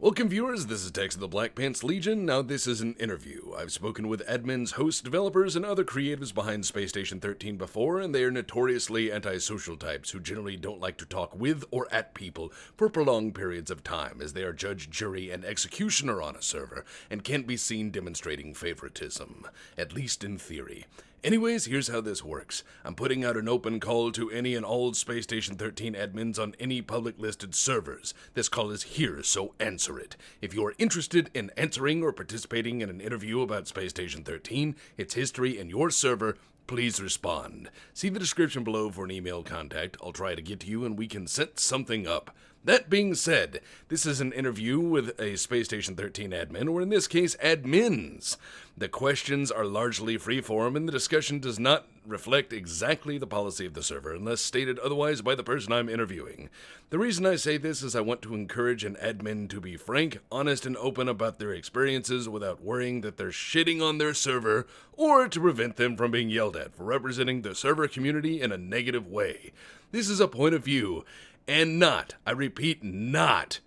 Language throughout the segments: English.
Welcome viewers, this is Tex of the Black Pants Legion. Now this is an interview. I've spoken with admins, hosts, developers, and other creatives behind Space Station 13 before, and they are notoriously antisocial types who generally don't like to talk with or at people for prolonged periods of time, as they are judge, jury, and executioner on a server, and can't be seen demonstrating favoritism, at least in theory. Anyways, here's how this works. I'm putting out an open call to any and all Space Station 13 admins on any public listed servers. This call is here, so answer it. If you are interested in answering or participating in an interview about Space Station 13, its history, and your server, please respond. See the description below for an email contact. I'll try to get to you and we can set something up. That being said, this is an interview with a Space Station 13 admin, or in this case, admins. The questions are largely freeform, and the discussion does not reflect exactly the policy of the server, unless stated otherwise by the person I'm interviewing. The reason I say this is I want to encourage an admin to be frank, honest, and open about their experiences without worrying that they're shitting on their server, or to prevent them from being yelled at for representing the server community in a negative way. This is a point of view, and not, I repeat, not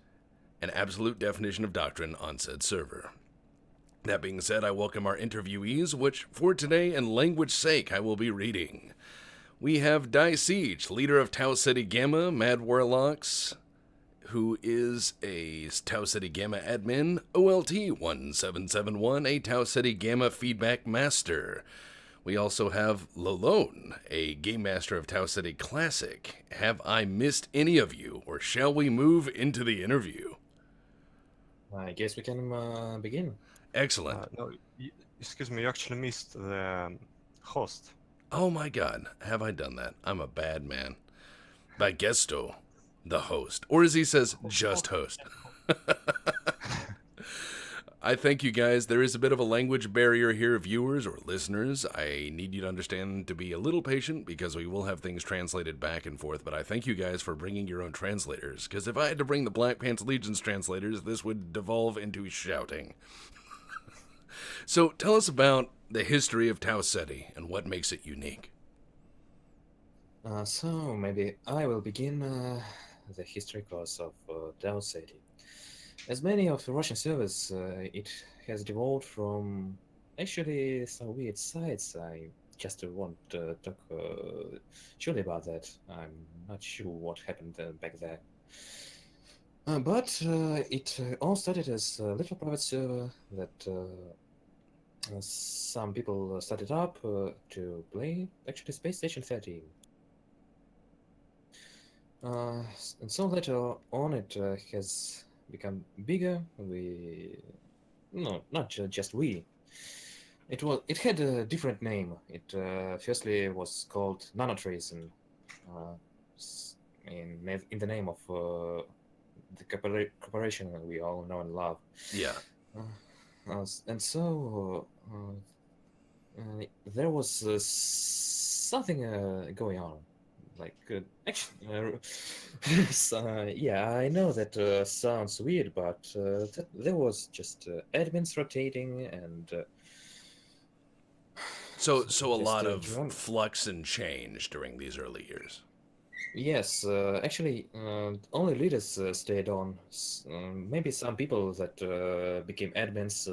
an absolute definition of doctrine on said server. That being said, I welcome our interviewees, which for today and language sake I will be reading. We have TauCeti, leader of TauCeti Gamma, Mad Warlocks, who is a TauCeti Gamma admin, OLT1771, a TauCeti Gamma feedback master. We also have Lolone, a game master of TauCeti Classic. Have I missed any of you, or shall we move into the interview? I guess we can begin. Excellent. No, excuse me, you actually missed the host. Oh my god, have I done that? I'm a bad man. By gesto, the host. Or as he says, just host. I thank you guys. There is a bit of a language barrier here, viewers or listeners. I need you to understand to be a little patient because we will have things translated back and forth, but I thank you guys for bringing your own translators, because if I had to bring the Black Pants Legion's translators, this would devolve into shouting. So tell us about the history of TauCeti and what makes it unique. So maybe I will begin the history course of TauCeti. As many of the Russian servers, it has devolved from actually some weird sites. I just want to talk surely about that. I'm not sure what happened back there. But it all started as a little private server that some people started up to play actually Space Station 13. And so later on it has become bigger. Not just we. It had a different name. It firstly was called Nanotreason, in the name of the corporation we all know and love. Yeah. And so there was something going on. Like, actually, yeah, I know that sounds weird, but there was just admins rotating and. So a lot of flux and change during these early years. Yes, actually, only leaders stayed on. Maybe some people that became admins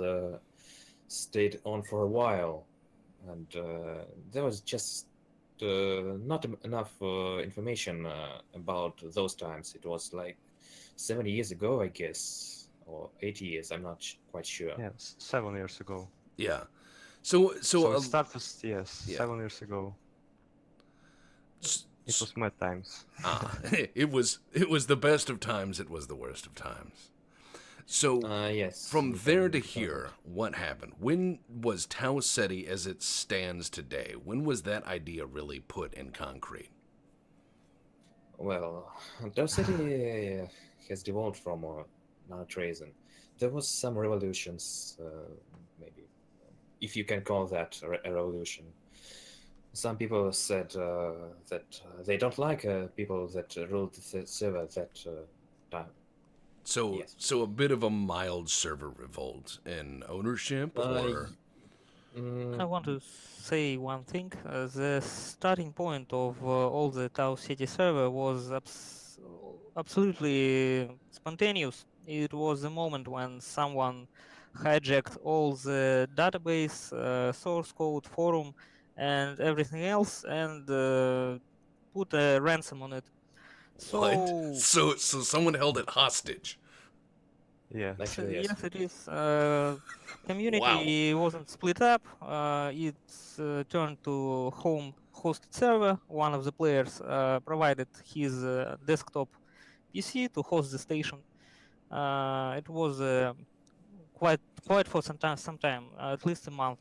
stayed on for a while, and there was just not enough information about those times. It was like 70 years ago, I guess, or 80 years. I'm not quite sure. Yeah, 7 years ago. Yeah. So it started, yes, yeah. 7 years ago. It was mad times. It was the best of times. It was the worst of times. So yes, from there to here, what happened? When was TauCeti as it stands today? When was that idea really put in concrete? Well, TauCeti has devolved from Nanotreason. There was some revolutions, maybe, if you can call that a revolution. Some people said that they don't like people that ruled the server at that time. So, yes. So a bit of a mild server revolt in ownership, or? I want to say one thing. The starting point of all the TauCeti server was absolutely spontaneous. It was the moment when someone hijacked all the database, source code, forum, and everything else, and put a ransom on it. What? So So someone held it hostage. Yeah. Actually, yes. yes, it is. Wow. Community wasn't split up. It turned to home hosted server. One of the players provided his desktop PC to host the station. It was quite for some time, at least a month.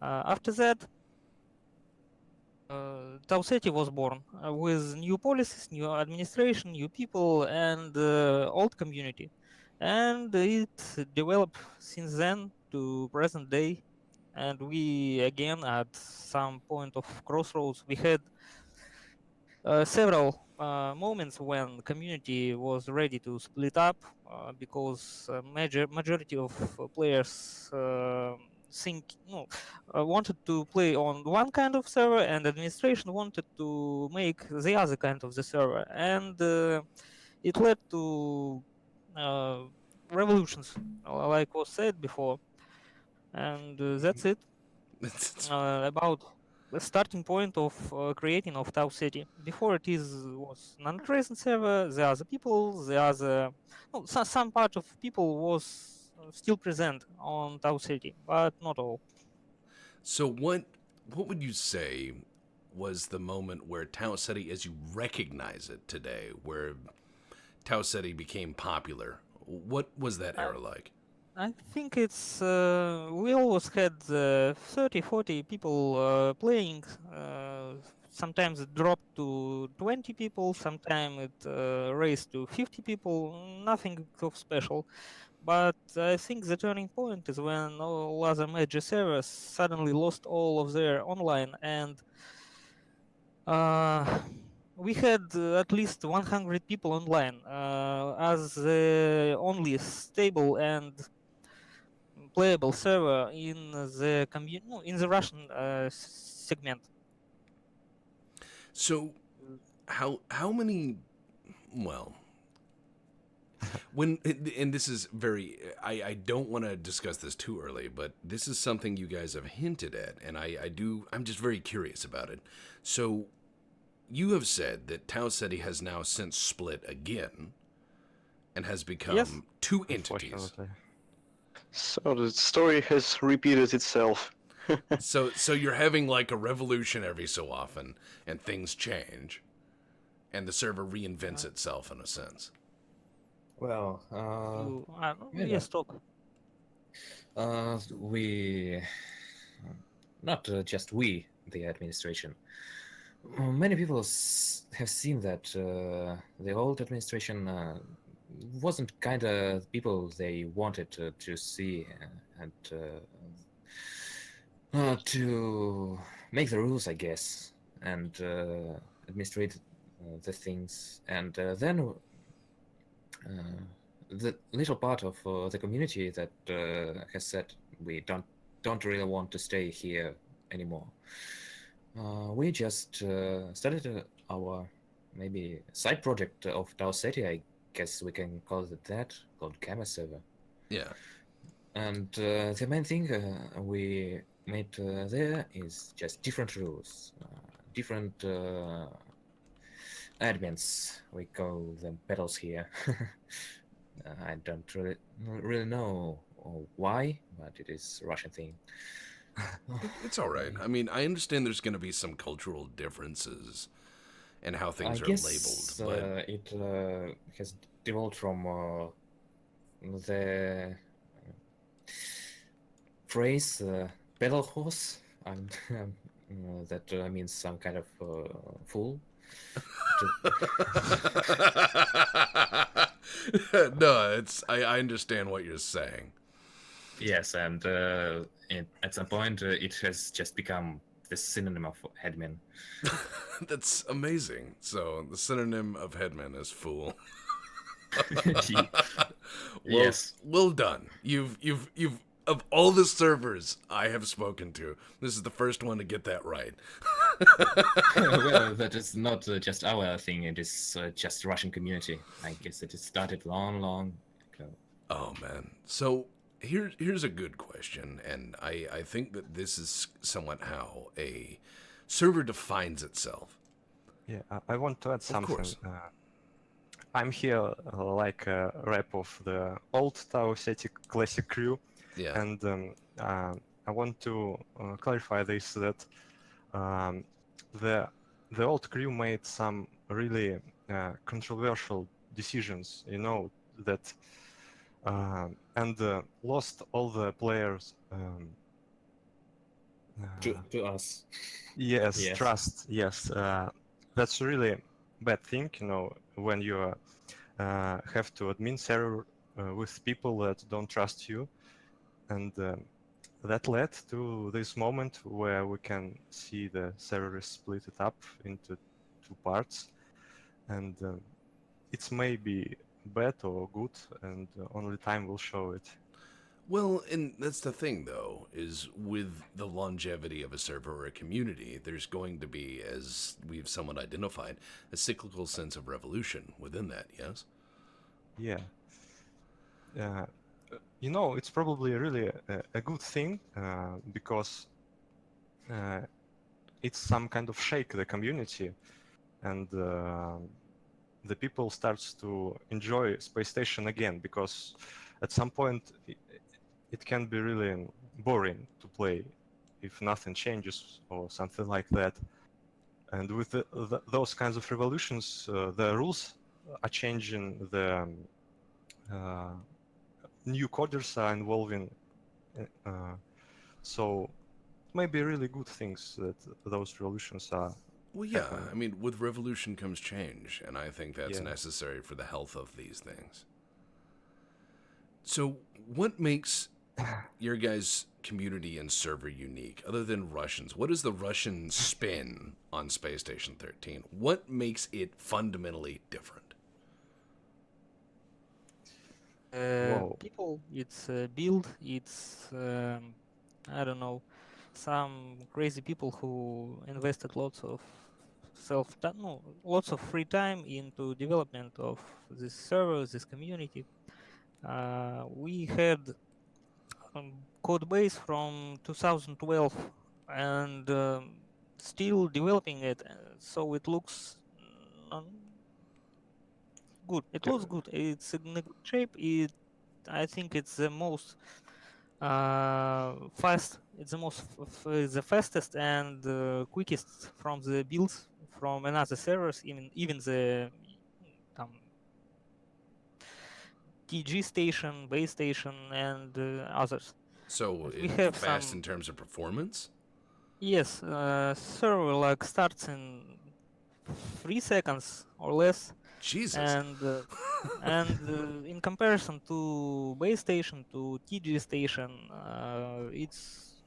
After that, TauCeti was born with new policies, new administration, new people, and old community. And it developed since then to present day. And we again at some point of crossroads, we had several moments when community was ready to split up because majority of players think no wanted to play on one kind of server, and administration wanted to make the other kind of the server, and it led to uh, revolutions, like was said before, and that's it about the starting point of creating of TauCeti. Before it was non-present server, the other people, the other no, some part of people was still present on TauCeti, but not all. So what would you say was the moment where TauCeti, as you recognize it today, where TauCeti became popular? What was that era like? I think it's we always had 30, 40 people playing. Sometimes it dropped to 20 people, sometimes it raised to 50 people. Nothing of special. But I think the turning point is when all other major servers suddenly lost all of their online, and uh, we had at least 100 people online as the only stable and playable server in the no, in the Russian segment. So how many well when and this is very I don't want to discuss this too early, but this is something you guys have hinted at, and I'm just very curious about it. So you have said that TauCeti has now since split again and has become Yes. two entities. Unfortunately. So the story has repeated itself. So you're having like a revolution every so often, and things change, and the server reinvents itself in a sense. Well, yeah. Yes, talk. We, not just we, the administration. Many people have seen that the old administration wasn't kind of people they wanted to see and to make the rules, I guess, and administrate the things. And then the little part of the community that has said we don't really want to stay here anymore. We just started our maybe side project of TauCeti, I guess we can call it that, called Gamma Server. Yeah. And the main thing we made there is just different rules, different admins. We call them pedals here. I don't really know why, but it is a Russian thing. It's all right. I mean, I understand there's going to be some cultural differences in how things I are guess labeled, but it has developed from the phrase pedal horse, that means some kind of fool. no, it's I understand what you're saying. Yes, and at some point it has just become the synonym of headman. That's amazing. So the synonym of headman is fool. Yes. Well done. You've of all the servers I have spoken to, this is the first one to get that right. Well, that is not just our thing. It is just Russian community. I guess it started long Oh man. So here's a good question, and I think that this is somewhat how a server defines itself. Yeah, I want to add Of something. course. I'm here like a rep of the old TauCeti classic crew, Yeah. and I want to clarify this that um, the the old crew made some really controversial decisions, you know, that and lost all the players. To us. Yes, Yes. trust. Yes, that's really bad thing, you know, when you have to admin server with people that don't trust you, and that led to this moment where we can see the server is split it up into two parts, and it's maybe bad or good, and only time will show it. Well, and that's the thing, though, is with the longevity of a server or a community, there's going to be, as we've somewhat identified, a cyclical sense of revolution within that, yes? Yeah. Uh, you know, it's probably really a good thing because uh, it's some kind of shake the community, and the people starts to enjoy space station again, because at some point it can be really boring to play if nothing changes or something like that. And with those kinds of revolutions, the rules are changing, the uh, new coders are involving, so it may be really good things that those revolutions are Well, yeah, happening. I mean, with revolution comes change, and I think that's Yeah. necessary for the health of these things. So, what makes your guys' community and server unique, other than Russians? What is the Russian spin on Space Station 13? What makes it fundamentally different? Whoa. People, it's build, it's I don't know, some crazy people who invested lots of no, lots of free time into development of this server, this community. We had code base from 2012 and still developing it, so it looks good. It looks good. It's in a good shape. I think it's the most fast. It's the most the fastest and quickest from the builds from another servers, even the TG station, base station, and others. So, We it's have fast in some. terms of performance? Yes, server like starts in 3 seconds or less, Jesus. and in comparison to base station to TG station, it's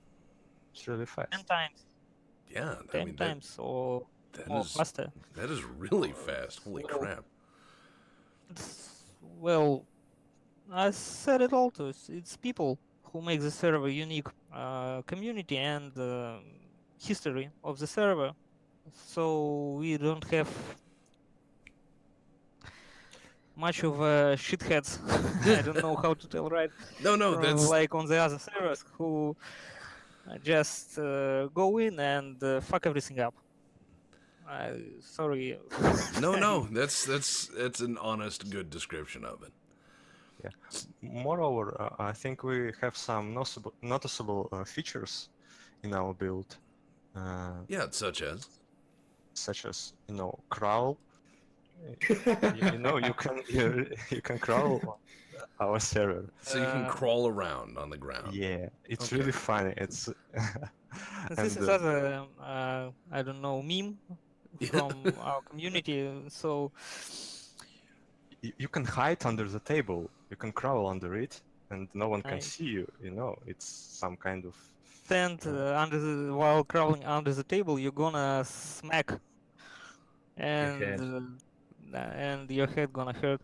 It's really 10 fast. times, Yeah, I 10 mean, that times or that more is faster. that is really fast. Holy Well, crap. well, I said it all to us. It's people who make the server unique, community and history of the server. So we don't have much of shitheads. I don't know how to tell right. No, that's Like on the other servers who just go in and fuck everything up. Sorry. no. That's an honest, good description of it. Yeah. Moreover, I think we have some noticeable features in our build, Yeah, such as. such as, you know, crawl. You know, you can crawl on our server. So you can crawl around on the ground. Yeah, it's Okay. really funny. It's This and is other I don't know meme Yeah. from our community. So you can hide under the table. You can crawl under it, and no one can I see you. You know, it's some kind of stand while crawling under the table. You're gonna smack head. and your head gonna hurt.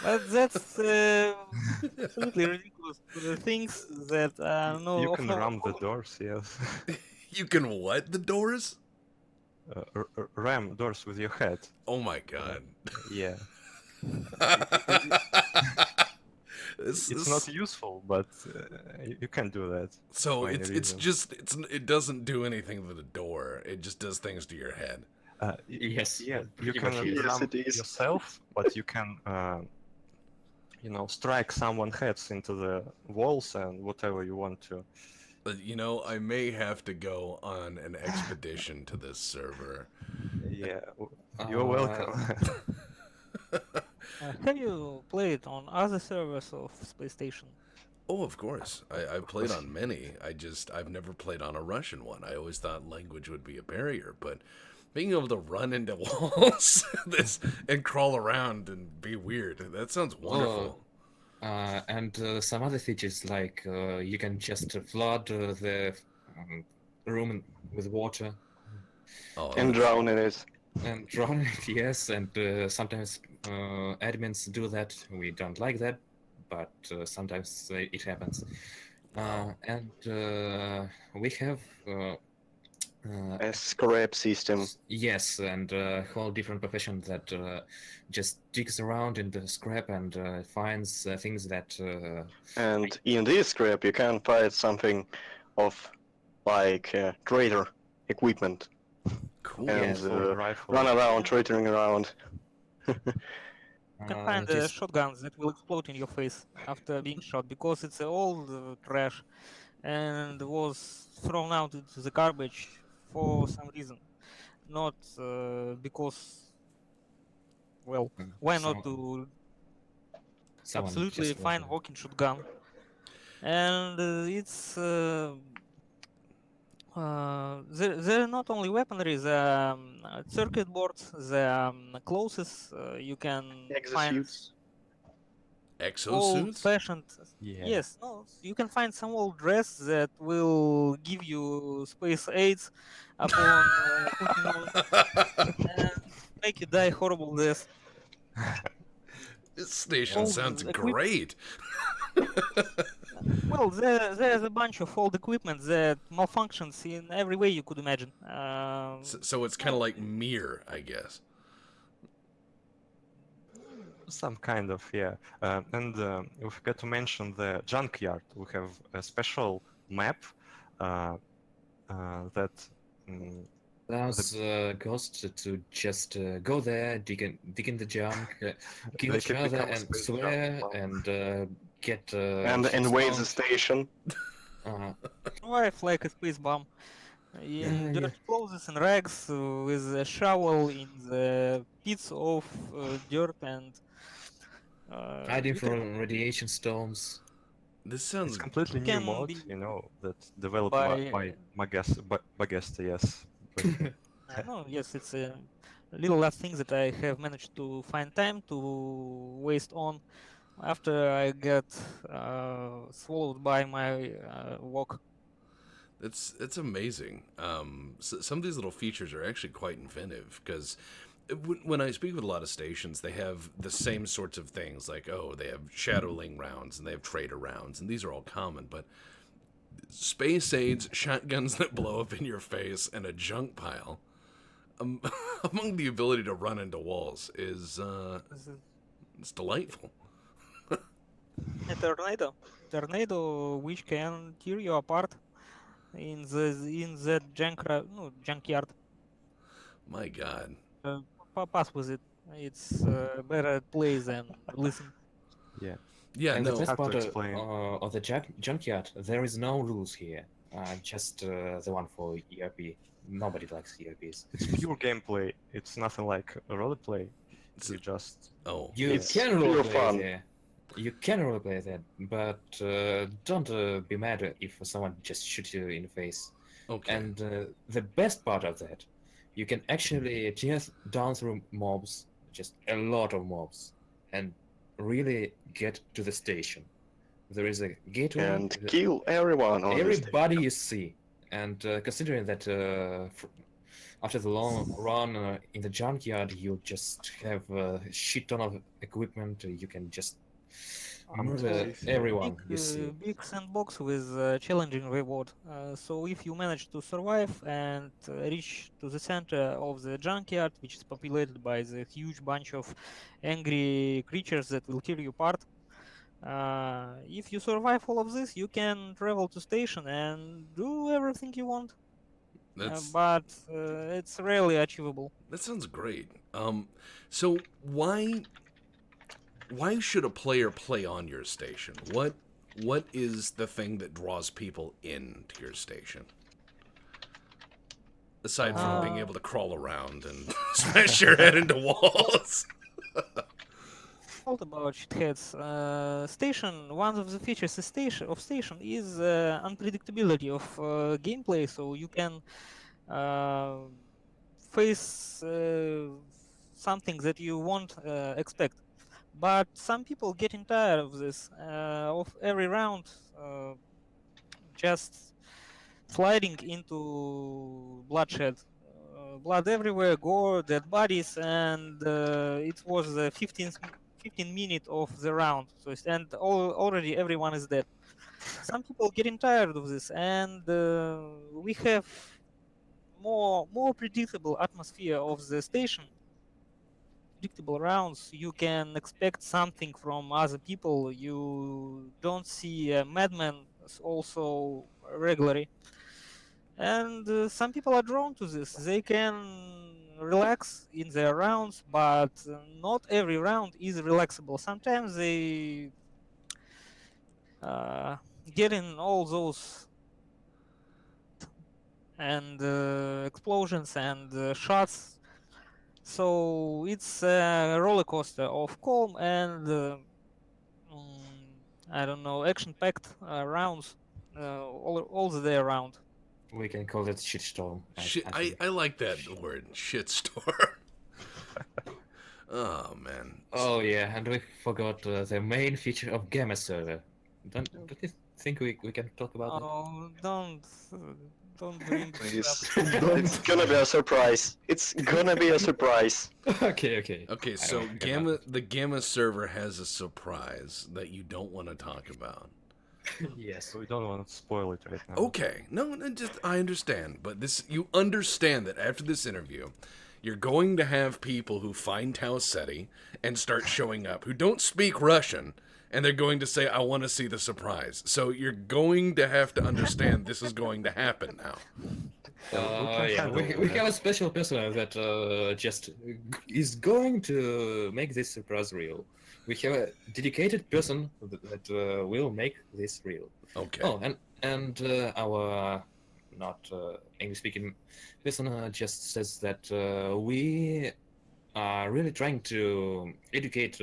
But that's absolutely ridiculous. The things that you no of can no. ram the doors. Yes, You can what? The doors? ram doors with your head. Oh my god. Yeah. It's not useful, but you can do that. So for any reason. it doesn't do anything to the door. It just does things to your head. Yes, Yeah, you pretty can much yes. Yes, jump it is. yourself, but you can, strike someone's heads into the walls and whatever you want to. But I may have to go on an expedition to this server. Yeah, you're welcome. Have you played on other servers of Space Station? Oh, of course. I've played on many. I've never played on a Russian one. I always thought language would be a barrier, but being able to run into walls and crawl around and be weird, that sounds wonderful. And some other features like you can just flood the room with water Oh, And drown in it. and drown it, yes, and sometimes admins do that. We don't like that, but sometimes it happens. And we have A scrap system. yes, and a whole different profession that just digs around in the scrap and finds things that And in this scrap, you can find something of like trader equipment cool. and Yes. Rifle. run around, trading around. You can find this- shotguns that will explode in your face after being shot because it's old trash and was thrown out into the garbage for some reason, not because, well, why not some- to someone absolutely just fine wanted- walking shotgun, and it's there are not only weaponry, the circuit boards, the clothes you can find Exosuits. Exosuits? old-fashioned. Yeah. Yes, no, you can find some old dress that will give you space aids upon putting on and make you die horrible death. This station Old sounds equip- great. Well, there's a bunch of old equipment that malfunctions in every way you could imagine. So it's kind of like Mir, I guess. Some kind of, yeah. And we forgot to mention the junkyard. We have a special map that allows ghosts to just go there, dig in the junk, kill They each can other, become and space swear, junk. and get And invade the shitstormed. station. Survive like a space bomb in Yeah, dirty clothes and rags with a shovel in the pits of dirt and hiding you can from radiation storms. This sounds it's completely new can mod, be that's developed by- by Bagesta, yes. no, yes, it's a little last thing that I have managed to find time to waste on after I got swallowed by my walk. it's amazing. Some of these little features are actually quite inventive because when I speak with a lot of stations, they have the same sorts of things like, oh, they have shadowling rounds and they have trader rounds, and these are all common, but space aids, shotguns that blow up in your face, and a junk pile among the ability to run into walls is This is it's delightful. a tornado which can tear you apart in the junkyard. My God. Pass with it. It's better play than listen. Yeah. Yeah, And no. the best hard to part explain. of the junkyard, there is no rules here. Just the one for ERP. Nobody likes ERPs. It's pure gameplay. It's nothing like a roleplay. You just Oh, You It's can pure roleplay fun. there. You can roleplay that, but don't be mad if someone just shoots you in the face. okay. And the best part of that, you can actually tear down through mobs, just a lot of mobs, and really get to the station. There is a gateway. And kill everyone on this Everybody you see, and considering that after the long run in the junkyard, you just have a shit ton of equipment. You can just murder everyone you see. Big sandbox with challenging reward. So if you manage to survive and reach to the center of the junkyard, which is populated by the huge bunch of angry creatures that will tear you apart, If you survive all of this, you can travel to station and do everything you want. But it's rarely achievable. That sounds great. So why should a player play on your station? What is the thing that draws people into your station? Aside from being able to crawl around and smash your head into walls. Fault about shitheads. Station. One of the features of station is unpredictability of gameplay, so you can face something that you won't expect. But some people getting tired of this, of every round just sliding into bloodshed. Blood everywhere, gore, dead bodies, and it was the 15 minute of the round. So already everyone is dead. Some people getting tired of this, and we have more predictable atmosphere of the station. Predictable rounds. You can expect something from other people. You don't see madmen also regularly. And some people are drawn to this. They can relax in their rounds, but not every round is relaxable. Sometimes they get in all those and explosions and shots. So it's a roller coaster of calm and I don't know, action-packed rounds all the day around. We can call it shitstorm. Shit, think. I like that word, shitstorm. Oh man. Oh yeah, and we forgot the main feature of Gamma Server. Don't you think we can talk about that? Oh, don't bring this Please. up. It's gonna be a surprise. It's gonna be a surprise. Okay. Okay, I so don't the Gamma server has a surprise that you don't want to talk about. Yes. We don't want to spoil it right now. Okay, no, just I understand, but you understand that after this interview, you're going to have people who find TauCeti and start showing up who don't speak Russian, and they're going to say, "I want to see the surprise." So you're going to have to understand this is going to happen now. We have a special person that just is going to make this surprise real. We have a dedicated person that will make this real. Okay. Oh, and our not English-speaking person just says that we are really trying to educate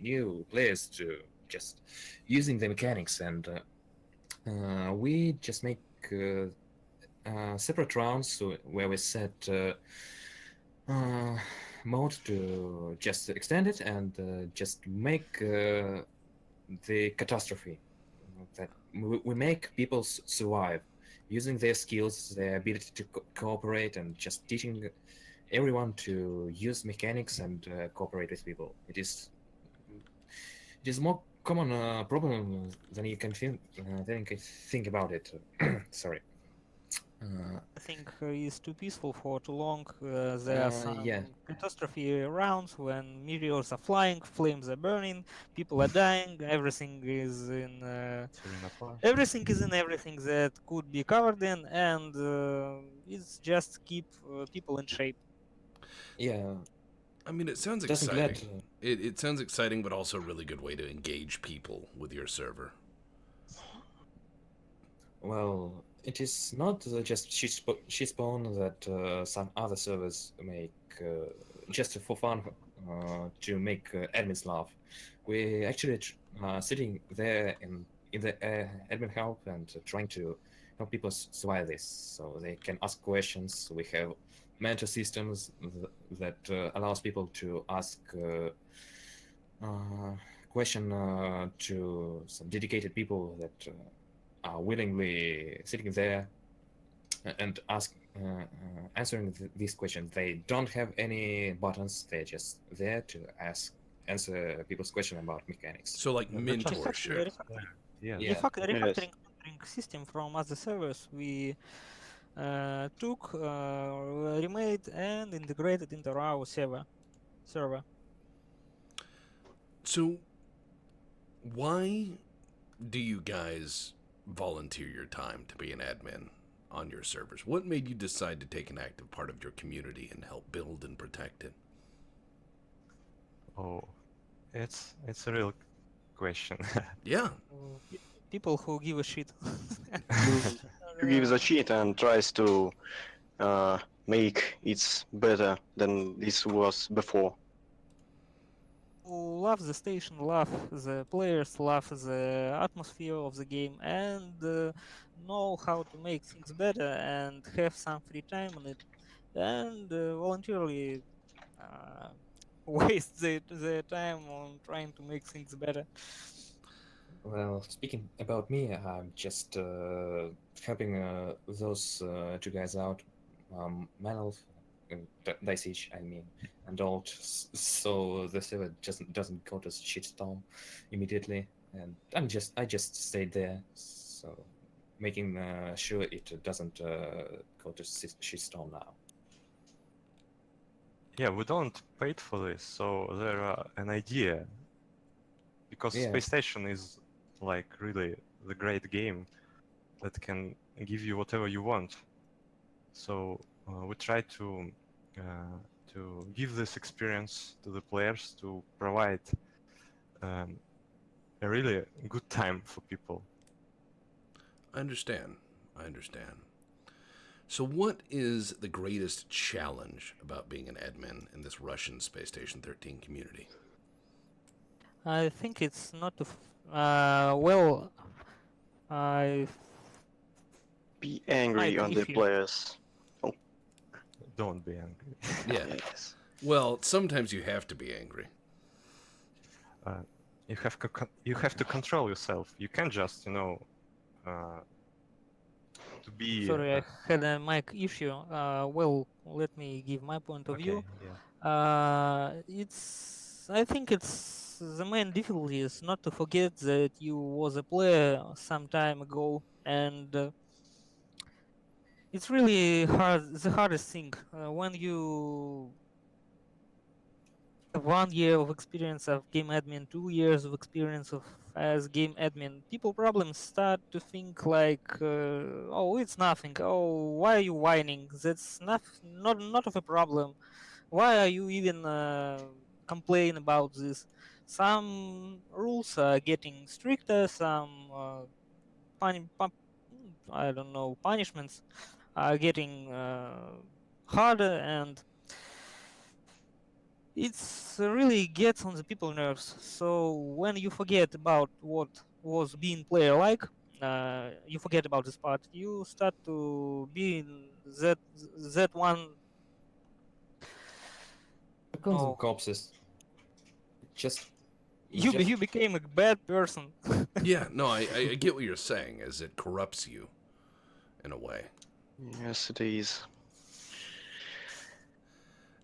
new players to just using the mechanics, and we just make separate rounds where we set mode to just extend it and just make the catastrophe that we make people survive using their skills, their ability to cooperate, and just teaching everyone to use mechanics and cooperate with people. It is more common problem than you can think about it. Sorry. I think is too peaceful for too long. There are some yeah. catastrophe rounds when meteors are flying, flames are burning, people are dying, everything is in everything that could be covered in, and it's just keep people in shape. Yeah. I mean, it sounds Doesn't exciting. It sounds exciting, but also a really good way to engage people with your server. Well, it is not just shitspawn that some other servers make just for fun to make admins laugh. We actually sitting there in the admin help and trying to help people survive this, so they can ask questions. We have mentor systems that allows people to ask question to some dedicated people that are willingly sitting there and answering these questions. They don't have any buttons. They're just there to answer people's question about mechanics. So like mentorship. Yeah. Refactoring system from other servers we took, remade, and integrated into our server. So Why do you guys volunteer your time to be an admin on your servers? What made you decide to take an active part of your community and help build and protect it? Oh, it's a real question. Yeah. People who give a shit. Who gives a shit and tries to make it better than this was before. Who love the station, love the players, love the atmosphere of the game, and know how to make things better and have some free time on it, and voluntarily uh, waste their time on trying to make things better. Well, speaking about me, I'm just helping those two guys out, Manolf and Dice Each, I mean, and Alt, so the server doesn't go to shitstorm immediately, and I just stayed there, so making sure it doesn't go to shitstorm now. Yeah, we don't pay for this, so there are an idea. Because Yeah. Space Station is like really the great game that can give you whatever you want. So we try to give this experience to the players, to provide a really good time for people. I understand. So what is the greatest challenge about being an admin in this Russian Space Station 13 community? I think it's not to. Well, I Be angry Like on the if you- players. Don't be angry. Yeah. Yes. Well, sometimes you have to be angry. You have to control yourself. You can't just, to be. sorry, I had a mic issue. Well, let me give my point of view. Okay, yeah. I think it's the main difficulty is not to forget that you was a player some time ago, and it's really hard. The hardest thing when you have 1 year of experience of game admin, 2 years of experience of as game admin, people problems start to think like, oh, it's nothing. Oh, why are you whining? That's not of a problem. Why are you even complain about this? Some rules are getting stricter. Some I don't know, punishments are getting harder, and it's really gets on the people nerves. So when you forget about what was being player like, you forget about this part. You start to be in that one. Becomes Oh, corpses. Just you became a bad person. Yeah, no, I get what you're saying, as it corrupts you in a way. Yes, it is.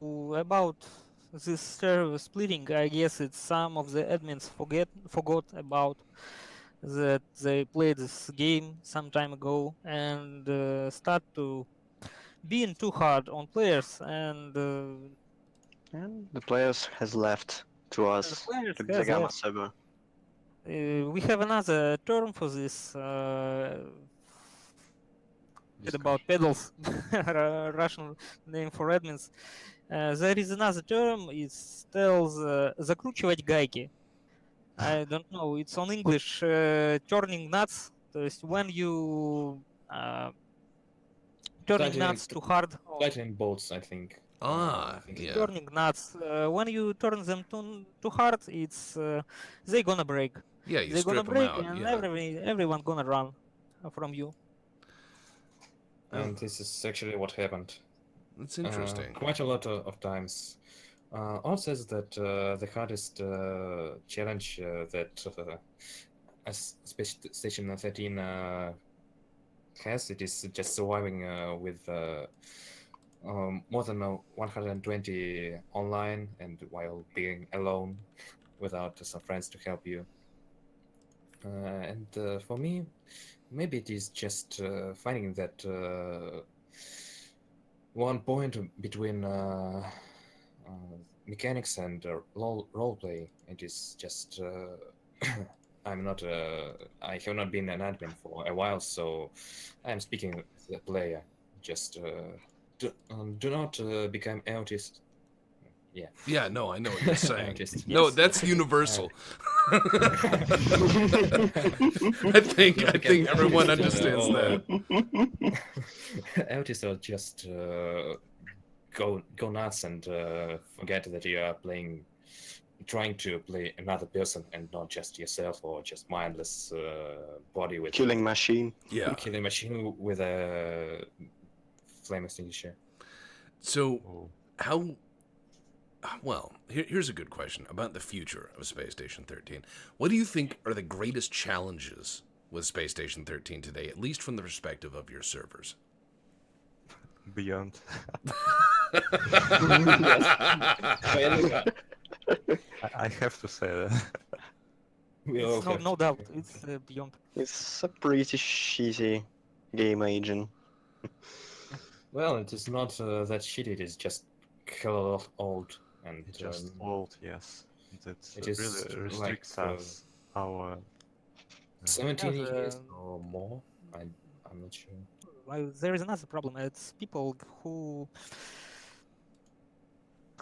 About this server splitting, I guess it's some of the admins forgot about that they played this game some time ago and start to being too hard on players, and And the players has left to the us, players to the has Gamma left. server. We have another term for this. It's about pedals, Russian name for admins. There is another term. It tells закручивать гайки. I don't know. It's on English. Turning nuts. То есть when you turning nuts too hard. lightning bolts, I think. Ah, I think yeah. Turning nuts. When you turn them too hard, it's they gonna break. Yeah, you They're gonna strip them break, out. and Yeah. everyone gonna run from you. And this is actually what happened. That's interesting. Quite a lot of times. Art says that the hardest challenge that Space Station 13 has, it is just surviving with more than 120 online and while being alone without some friends to help you. And for me, maybe it is just finding that one point between mechanics and roleplay. It is just I'm not. I have not been an admin for a while, so I'm speaking as a player. Just do not become autist. Yeah, Yeah, no, I know what you're saying. autist. No, Yes. that's universal. I Don't become think everyone autist, understands or that. autists are just go nuts and forget that you are trying to play another person and not just yourself or just mindless body with Killing machine. Yeah. killing machine with a flame extinguisher. So, Oh. how? Well, here's a good question about the future of Space Station 13. What do you think are the greatest challenges with Space Station 13 today, at least from the perspective of your servers? Beyond. I have to say that. We all It's no, have no to- doubt. It's beyond. It's a pretty shitty game engine. Well, it is not that shitty. It is just hell old and It's just old, yes. That it is really restricts like, us. Our 17 Yeah, years or more. I'm not sure. there is another problem. It's people who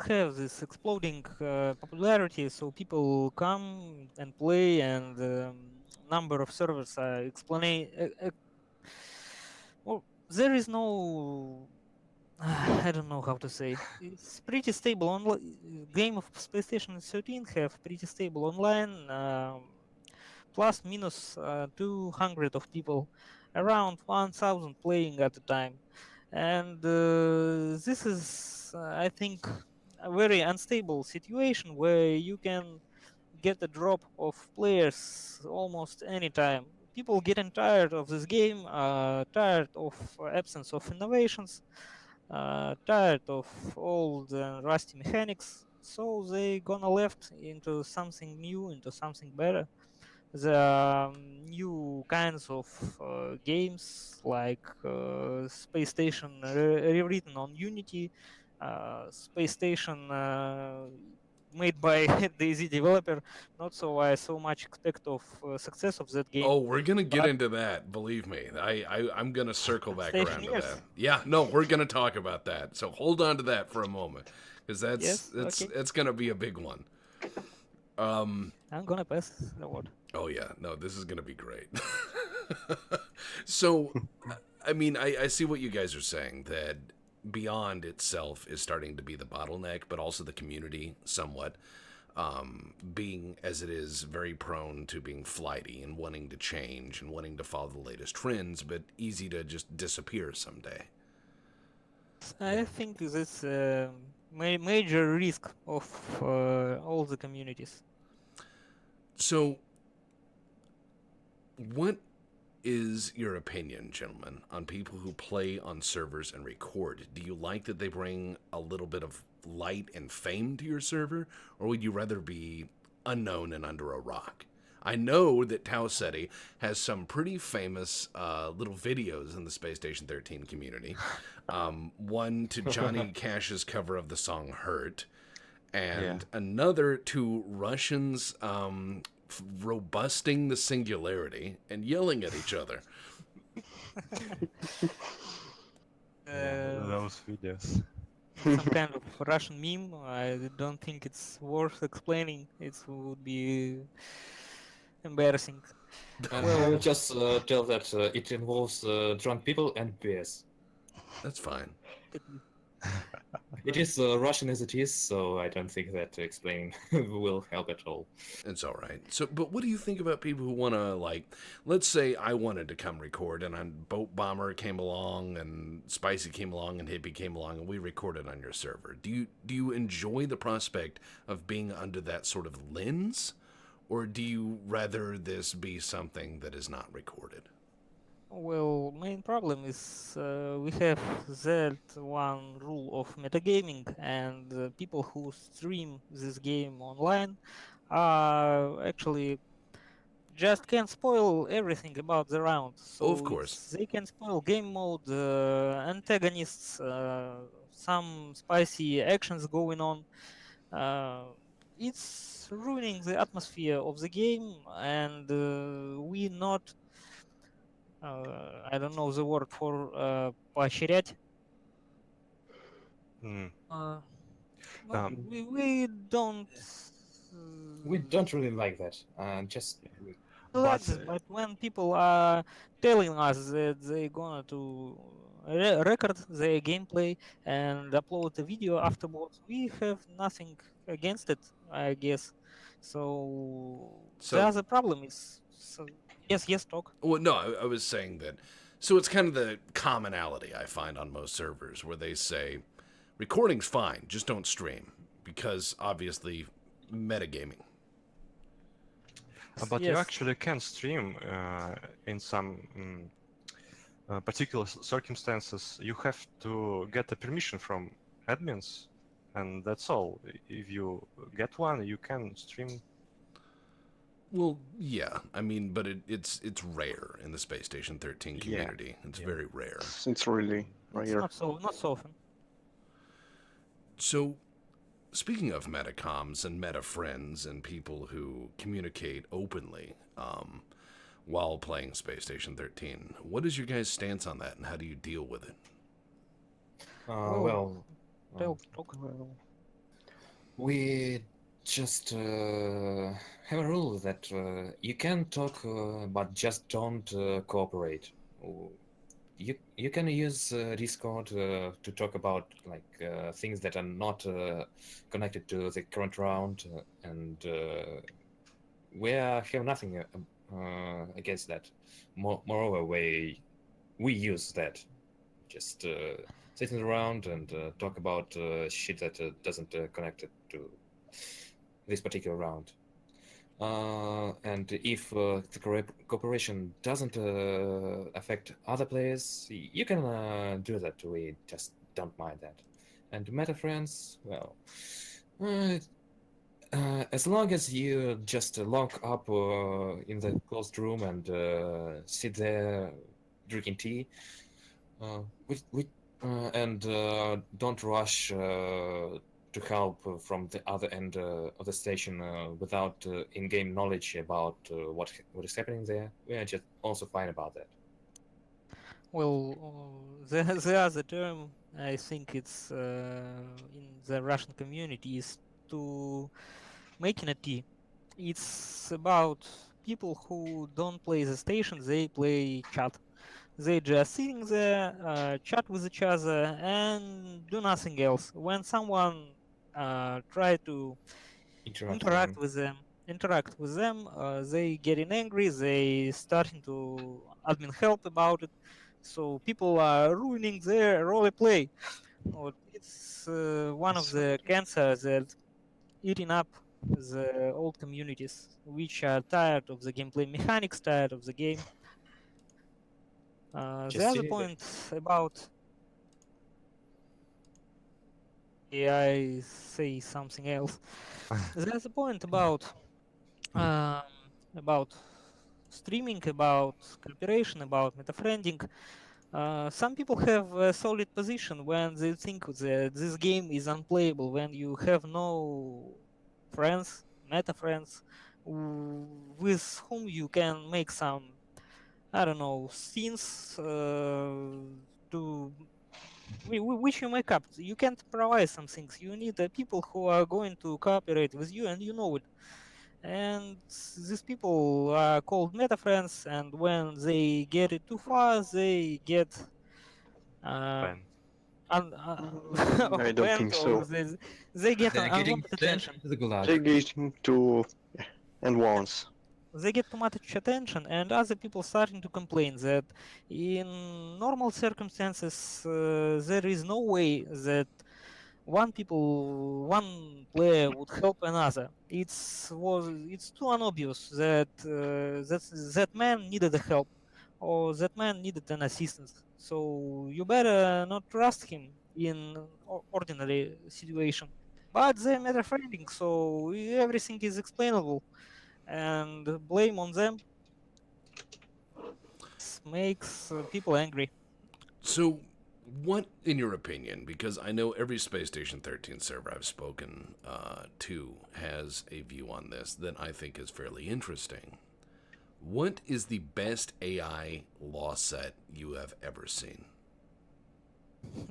have this exploding popularity, so people come and play, and number of servers are explain. Well, there is no. I don't know how to say. It's pretty stable online. Game of Space Station 13 have pretty stable online. Plus minus 200 of people, around 1,000 playing at a time, and this is, I think, a very unstable situation where you can get a drop of players almost any time. People getting tired of this game, tired of absence of innovations, tired of old rusty mechanics, so they gonna left into something new, into something better. The new kinds of games like Space Station rewritten on Unity, Space Station made by the developer. Not so I so much expect of success of that game. Oh, we're gonna get But into that. Believe me, I'm gonna circle back around to Stationers. that. Yeah, no, we're gonna talk about that. So hold on to that for a moment, because Yes, okay. it's gonna be a big one. I'm gonna pass the word. Oh yeah, no, this is gonna be great. So, I mean, I see what you guys are saying, that Beyond itself is starting to be the bottleneck, but also the community somewhat, being as it is very prone to being flighty and wanting to change and wanting to follow the latest trends, but easy to just disappear someday. I think this major risk of all the communities. So, what is your opinion, gentlemen, on people who play on servers and record? Do you like that they bring a little bit of light and fame to your server, or would you rather be unknown and under a rock? I know that TauCeti has some pretty famous little videos in the Space Station 13 community. One to Johnny Cash's cover of the song Hurt, and another to Russians robusting the singularity and yelling at each other. those videos. Some kind of Russian meme. I don't think it's worth explaining. It would be embarrassing. I will just tell that it involves drunk people and beers. That's fine. It is Russian as it is, so I don't think that explaining will help at all. It's all right. So, but what do you think about people who want to, like, let's say I wanted to come record and Boat Bomber came along and Spicy came along and Hippie came along and we recorded on your server. Do you enjoy the prospect of being under that sort of lens, or do you rather this be something that is not recorded? Well, main problem is we have that one rule of metagaming, and people who stream this game online actually just can spoil everything about the round. So Of course. they can spoil game mode, antagonists, some spicy actions going on. it's ruining the atmosphere of the game, and we not I don't know the word for поощрять. Mm. No, Um, we don't. We don't really like that. Just Like but this, but when people are telling us that they're gonna to record their gameplay and upload the video afterwards, we have nothing against it, I guess. So the So, other problem is, yes, talk. well, no, I was saying that. So it's kind of the commonality I find on most servers where they say, recording's fine, just don't stream. Because obviously, metagaming. but you Yes, actually can stream in some particular circumstances. You have to get a permission from admins, and that's all. If you get one, you can stream. Well, yeah, I mean, but it's rare in the Space Station 13 Yeah, community. It's yeah. very rare. It's really it's rare. not so often. So, speaking of metacoms and meta friends and people who communicate openly while playing Space Station 13, what is your guys' stance on that, and how do you deal with it? well, Talk. we just have a rule that you can talk, but just don't cooperate. You can use Discord to talk about like things that are not connected to the current round, and we have nothing against that. Moreover, we use that, just sitting around and talk about shit that doesn't connect it to this particular round. And if the cooperation doesn't affect other players, you can do that. We just don't mind that. And meta friends, well, as long as you just lock up in the closed room and sit there drinking tea, and don't rush to help from the other end of the station without in-game knowledge about what is happening there. We are just also fine about that. Well, the other term I think it's in the Russian community is to making a tea. It's about people who don't play the station; they play chat. They just sitting there, chat with each other, and do nothing else. When someone try to interact with them, they getting angry. They starting to admin help about it. So people are ruining their role play. It's one of the cancers that eating up the old communities, which are tired of the gameplay mechanics, tired of the game. The other point about I say something else. The other point um, about streaming, about cooperation, about metafriending. Some people have a solid position when they think that this game is unplayable, when you have no friends, meta friends, with whom you can make some, I don't know, scenes to which you make up. You can't provide some things. You need people who are going to cooperate with you, and you know it. And these people are called meta friends, and when they get it too far, they get Ban. I don't banned, think or so. they get They're getting unwanted attention. sent to the gulag. They're getting to and once. They get too much attention, and other people starting to complain that in normal circumstances there is no way that one player would help another. It's too unobvious that that man needed a help, or that man needed an assistance. So you better not trust him in ordinary situation. But they're matter friending, so everything is explainable, and blame on them makes people angry. So, What, in your opinion, because I know every Space Station 13 server I've spoken to has a view on this that I think is fairly interesting. What is the best AI law set you have ever seen?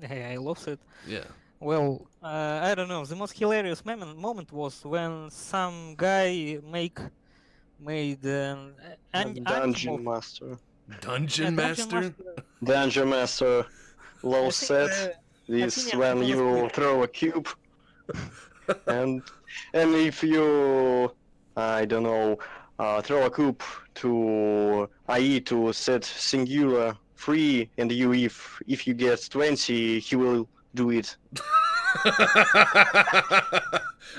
I lost it. Yeah. Well, I don't know. The most hilarious moment was when some guy made an Dungeon Master. Dungeon dungeon Master? master. Dungeon Master low I think set I is think when it was you throw a cube and if you I don't know throw a cube to IE to set singular free and you if you get 20 he will do it.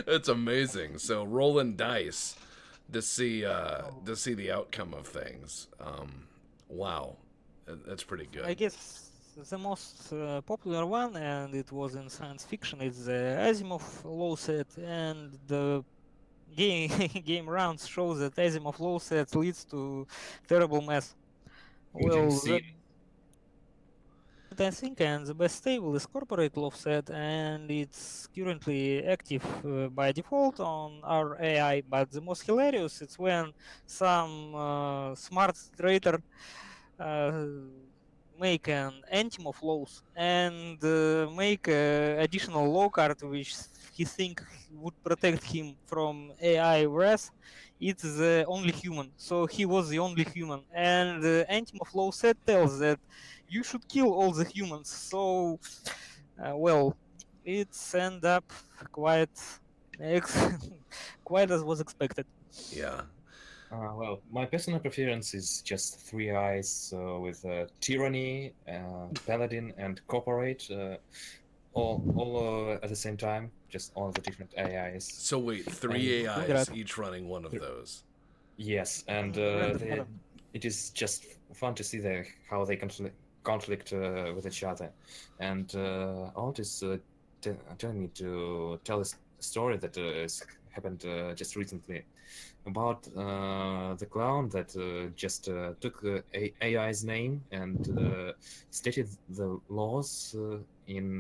That's amazing. So rolling dice to see the outcome of things. Wow, that's pretty I good. guess the most popular one, and it was in science fiction, is the Asimov law set, and the game game rounds show that Asimov law set leads to terrible mess. You didn't Well, see I think, and the best stable is corporate law set, and it's currently active by default on our AI. But the most hilarious is when some smart trader uh, make an antim of laws and make additional law card which he think would protect him from AI wrath. It's the only human, so he was the only human, and the antim of law set tells that you should kill all the humans. So, well, it's end up quite ex- quite as was expected. Yeah. Well, my personal preference is just three eyes with tyranny, paladin, and corporate, all at the same time. Just all the different AIs. So wait, three And- AIs, Congrats. each running one of those. Yes, and Congrats. it is just fun to see how they conflict with each other, and all this telling me to tell a story that has happened just recently about the clown that just took AI's name and stated the laws in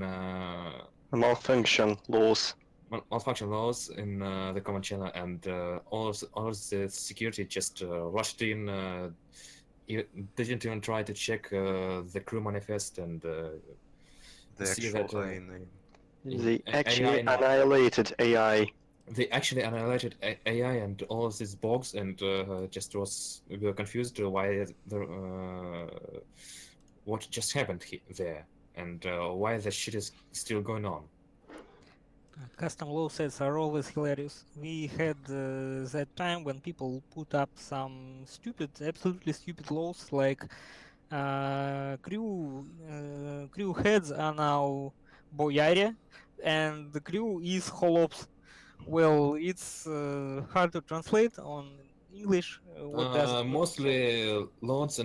Malfunction laws. malfunction laws in the command channel, and all of the security just rushed in. Didn't even try to check the crew manifest and The see actual that AI name. They AI actually now- annihilated AI. they actually annihilated AI and all of these bugs, and just we were confused why what just happened there, and why the shit is still going on. Custom law sets are always hilarious. We had that time when people put up some stupid, absolutely stupid laws like crew heads are now boyare and the crew is holops. Well, it's hard to translate on English. What does it mean? Mostly lords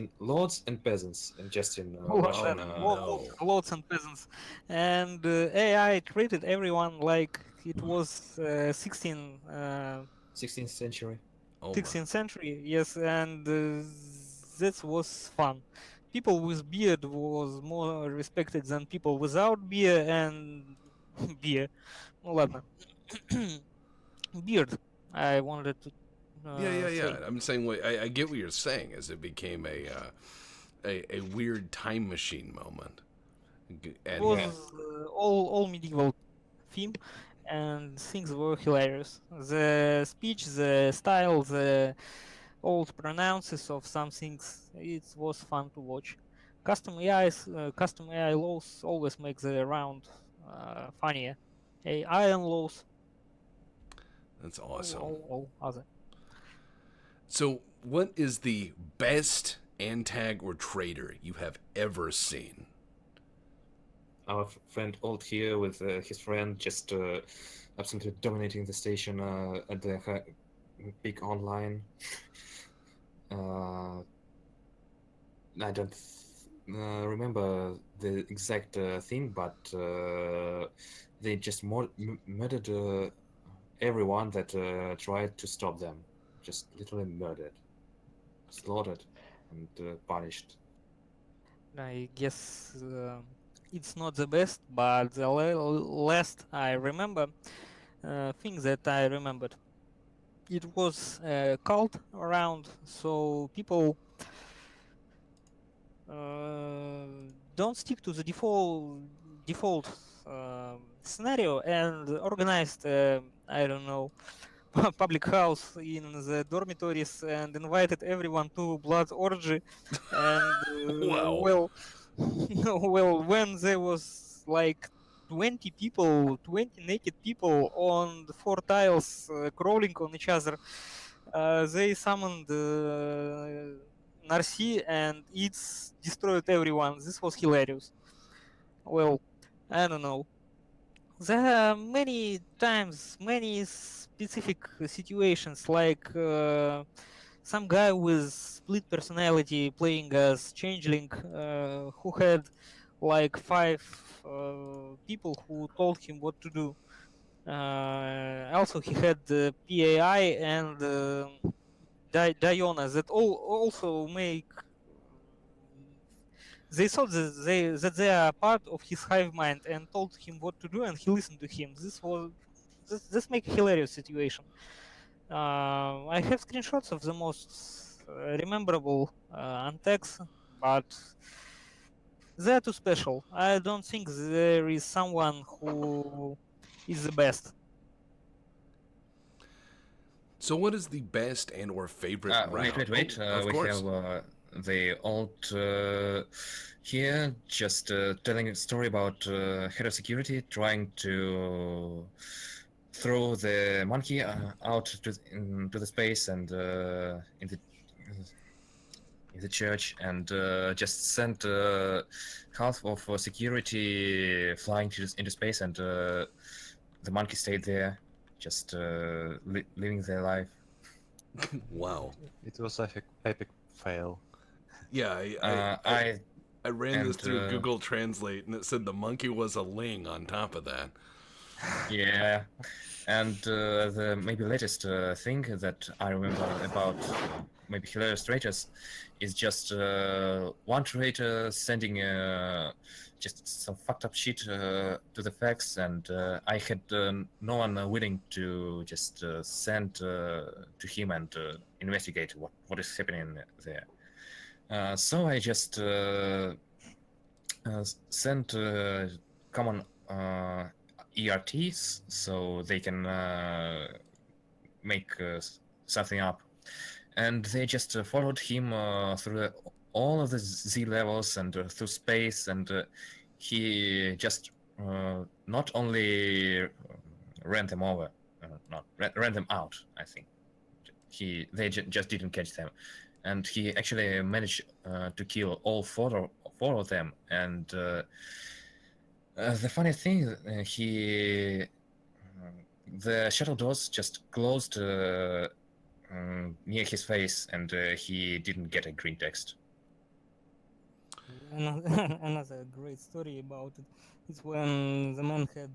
and peasants, and just in Lots Russian. and no. lots and peasants, and AI treated everyone like it was 16th century. Oh 16th century. Yes, and that was fun. People with beard was more respected than people without beard and beer. Ну ладно. Beard. I wanted to Yeah. say. I'm saying I get what you're saying. As it became a weird time machine moment. It And was Yeah. all medieval theme, and things were hilarious. The speech, the style, the old pronounces of some things. It was fun to watch. Custom AI laws always make the round funnier. Iron laws, that's awesome. all other. So, what is the best antag or trader you have ever seen? Our friend Old here with his friend just absolutely dominating the station at the big online. I don't remember the exact thing, but they just murdered everyone that tried to stop them. Just literally murdered, slaughtered, and punished. I guess it's not the best, but the last I remember, thing that I remembered, it was a cult around, so people don't stick to the default scenario and organized, I don't know, public house in the dormitories and invited everyone to blood orgy, and Wow. well, well, when there was like 20 people, 20 naked people on the four tiles crawling on each other, they summoned Narsi and it's destroyed everyone. This was hilarious. Well, I don't know. There are many times, many specific situations, like some guy with split personality playing as changeling, who had like five people who told him what to do. Also, he had the PAI and Diona that all also make. They thought that they are part of his hive mind and told him what to do, and he listened to him. This make a hilarious situation. I have screenshots of the most rememberable attacks, but they're too special. I don't think there is someone who is the best. So, what is the best and or favorite round? Wait. Oh, of We course. have the old here just telling a story about head of security trying to throw the monkey out into the space and in the church and just sent half of security flying into space and the monkey stayed there just living their life. Wow. It was epic fail. Yeah, I ran this and, through Google Translate, and it said the monkey was a ling on top of that. Yeah, and the maybe latest thing that I remember about maybe hilarious traitors is just one traitor sending just some fucked up shit to the facts, and I had no one willing to just send to him and investigate what is happening there. So I just sent common ERTs so they can make something up. And they just followed him through all of the Z levels and through space, and he just not only ran them over, ran them out, I think. They just didn't catch them. And he actually managed to kill all four of them. And the funny thing, the shuttle doors just closed near his face, and he didn't get a green text. Another great story about it is when the man had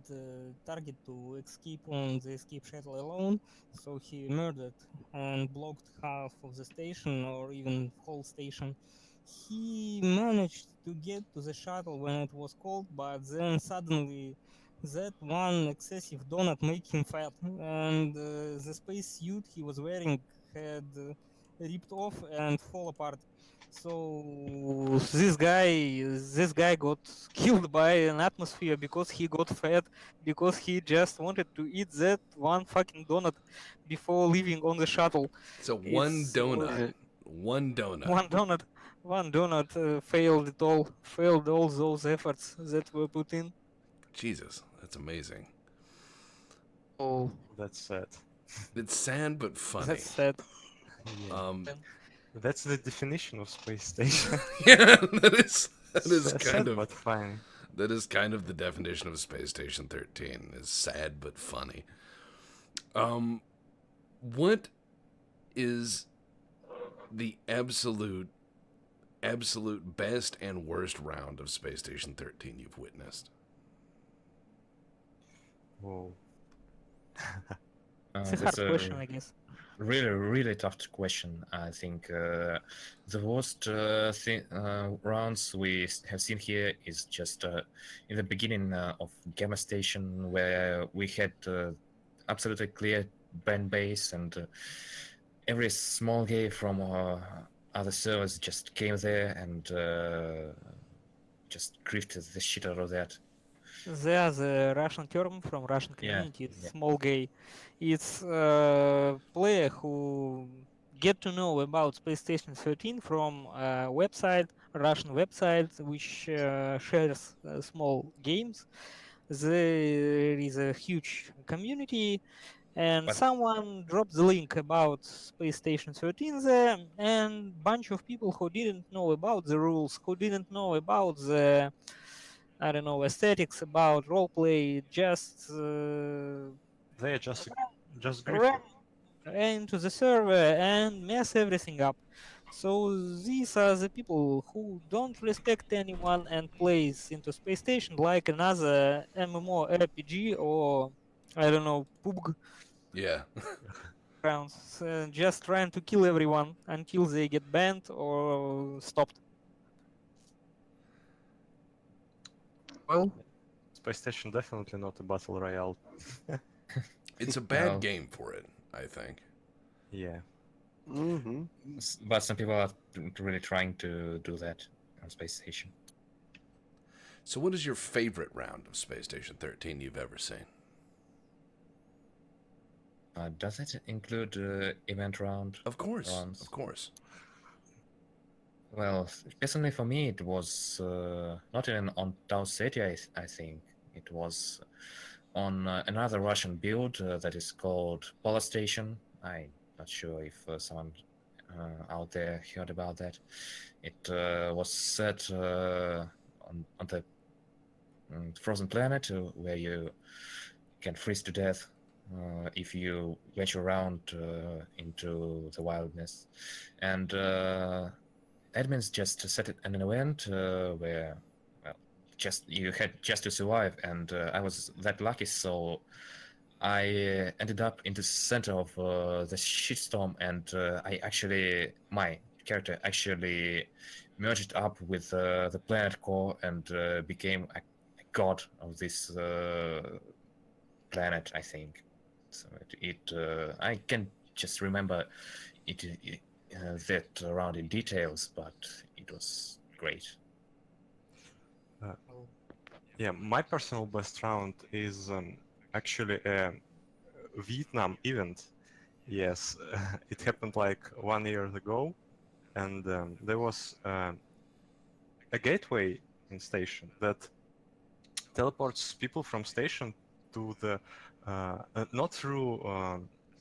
target to escape on the escape shuttle alone, so he murdered and blocked half of the station or even whole station. He managed to get to the shuttle when it was cold, but then suddenly that one excessive donut made him fat, and the space suit he was wearing had ripped off and fall apart. So this guy got killed by an atmosphere because he got fat, because he just wanted to eat that one fucking donut before leaving on the shuttle. So one It's- donut. One donut. One donut failed it all, failed all those efforts that were put in. Jesus, that's amazing. Oh, That's sad. It's sad but funny. that's sad. Yeah. That's the definition of space station. Yeah, that is Sad kind of but fine. that is kind of the definition of Space Station 13. Is sad but funny. What is the absolute best and worst round of Space Station 13 you've witnessed? Whoa. It's a hard question, I guess. really tough question. I think the worst rounds we have seen here is just in the beginning of Gamma Station, where we had absolutely clear ban base, and every small game from other servers just came there and just griefed the shit out of that. There's a Russian term from Russian Yeah, community. It's yeah. small gay. It's player who get to know about Space Station 13 from a website, Russian website, which shares small games. There is a huge community, and But- someone dropped the link about Space Station 13 there, and bunch of people who didn't know about the rules, who didn't know about the, I don't know, aesthetics, about roleplay, just They just grief ran, you. ran into the server and mess everything up. So these are the people who don't respect anyone and plays into Space Station like another MMORPG or, I don't know, PUBG Yeah. rounds, just trying to kill everyone until they get banned or stopped. Well, Space Station definitely not a battle royale. It's a bad Well- game for it, I think. Yeah. Mm-hmm. But some people are really trying to do that on Space Station. So, what is your favorite round of Space Station 13 you've ever seen? Does it include event round? Of course. Rounds. Of course. Well, personally for me, it was not even on TauCeti, I think. It was on another Russian build that is called Polar Station. I'm not sure if someone out there heard about that. It was set on the frozen planet where you can freeze to death if you venture around into the wilderness. And admins just set an event where, well, just you had just to survive, and I was that lucky, so I ended up in the center of the shitstorm, and my character actually merged up with the planet core and became a god of this planet, I think. So I can just remember that around in details, but it was great. Yeah, my personal best round is actually a Vietnam event. Yes, it happened like 1 year ago, and there was a gateway in station that teleports people from station to the not through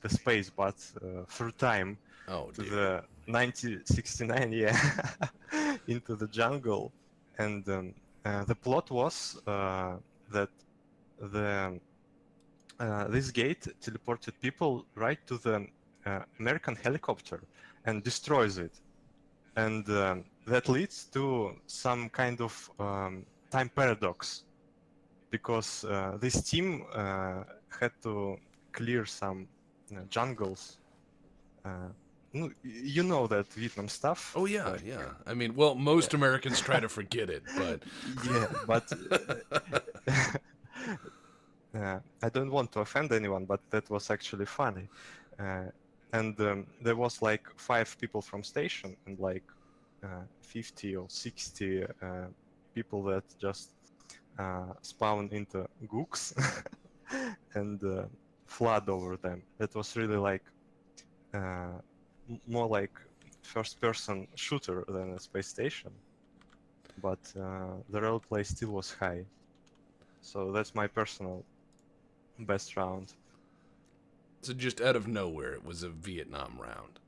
the space, but through time Oh, to dear. the 1969, yeah, into the jungle. And the plot was that the this gate teleported people right to the American helicopter and destroys it, and that leads to some kind of time paradox, because this team had to clear some jungles. You know that Vietnam stuff. Oh, yeah, yeah. I mean, well, most Americans try to forget it, but. Yeah, but I don't want to offend anyone, but that was actually funny. And there was like 5 people from station and like 50 or 60 people that just spawn into gooks and flood over them. It was really like more like first-person shooter than a space station, but the roleplay still was high. So that's my personal best round. So just out of nowhere, it was a Vietnam round.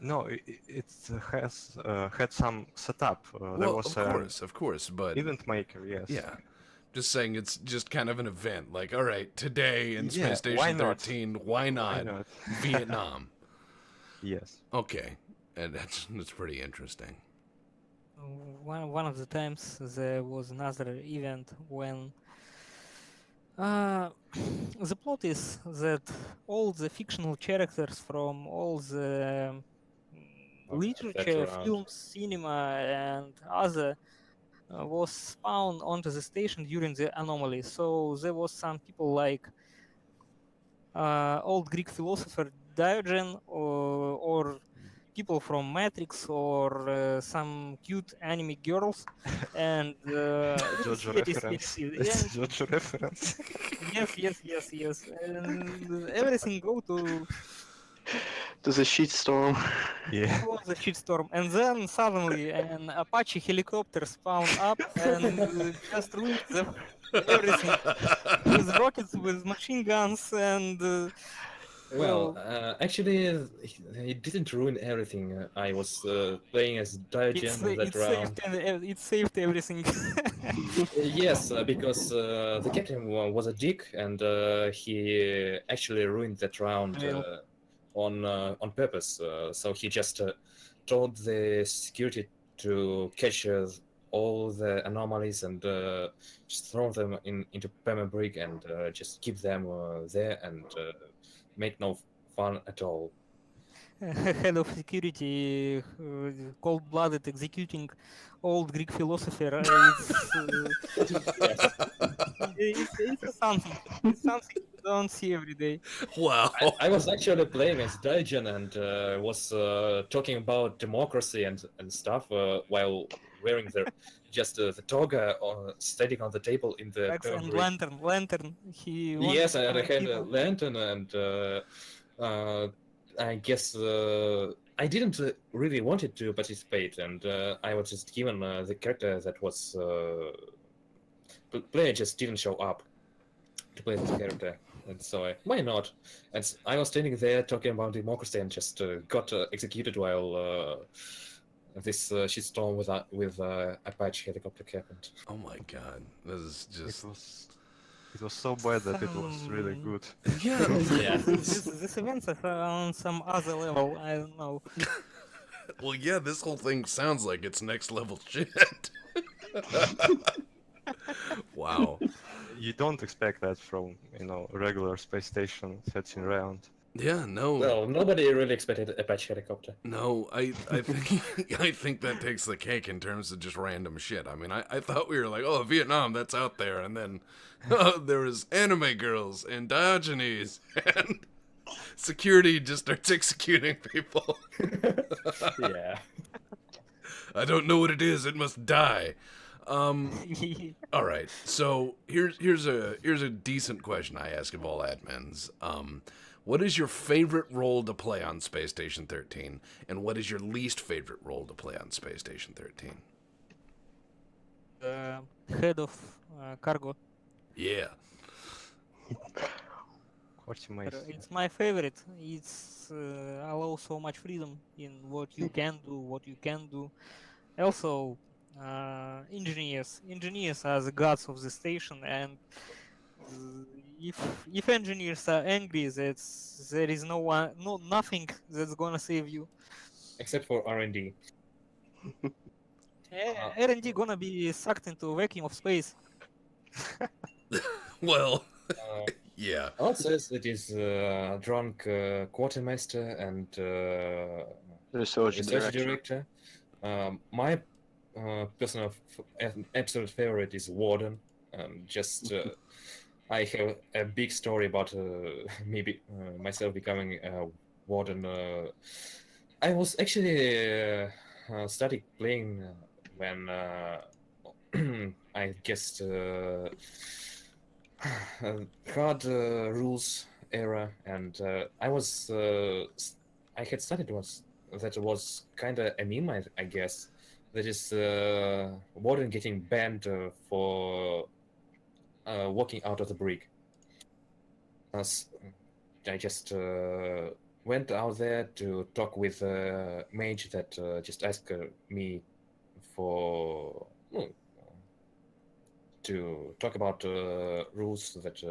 No, it has had some setup. There Well, was of course, but event maker, yes. yeah, just saying it's just kind of an event. Like, all right, today in Yeah, Space Station why not? 13, why not, not? Vietnam? Yes. Okay, and that's pretty interesting. One of the times there was another event when The plot is that all the fictional characters from all the literature, background. films, cinema, and other was spawned onto the station during the anomaly. So there was some people like old Greek philosopher Diogen, or people from Matrix, or some cute anime girls, and George yes, reference. yeah, It's George reference. yes, and everything go to To the shitstorm. Yeah. was a shitstorm, and then suddenly an Apache helicopter spawned up and just ruined everything with rockets, with machine guns, and Well, well, actually, it didn't ruin everything. I was playing as Diogen in that round. it saved everything. Yes, because the captain was a dick, and he actually ruined that round Well. on purpose. So he just told the security to catch all the anomalies and just throw them into perma-brick and just keep them there and make no fun at all. Head of security, cold-blooded executing old Greek philosopher. Yes. It's something. It's something you don't see every day. Wow. I was actually playing as Diogen and was talking about democracy and stuff while wearing the toga standing on the table in the Axe and perma-brick. lantern. He wanted Yes, to and I find had a people. lantern, and I guess I didn't really wanted to participate, and I was just given the character that was player just didn't show up to play this character, and so why not? And I was standing there talking about democracy and just got executed while this shitstorm with Apache helicopter happened. Oh my god. This is just. It was so bad that it was really Some- good. Yeah. Yeah. This event is on some other level. I don't know. Well, yeah, this whole thing sounds like it's next level shit. Wow. You don't expect that from, regular space station 13 round. Yeah, no. Well, nobody really expected Apache helicopter. No, I think I think that takes the cake in terms of just random shit. I mean, I thought we were like, oh, Vietnam, that's out there, and then there was anime girls and Diogenes, and security just starts executing people. Yeah. I don't know what it is. It must die. All right. So here's a decent question I ask of all admins. What is your favorite role to play on Space Station 13, and what is your least favorite role to play on Space Station 13? Head of cargo. Yeah. It's my favorite. It's allows so much freedom in what you can do, what you can do. Also, engineers. Engineers are the gods of the station, and if engineers are angry, there is nothing that's gonna save you. Except for R&D. R&D gonna be sucked into a vacuum of space. Well, Uh, yeah. Also, it is drunk quartermaster and Research research director. director. My personal absolute favorite is Warden. I have a big story about myself becoming a Warden. I was actually started playing when I guess hard rules era, and I had started that was kind of a meme, I guess. That is Warden getting banned for walking out of the brig. I just went out there to talk with a mage that just asked me for to talk about rules that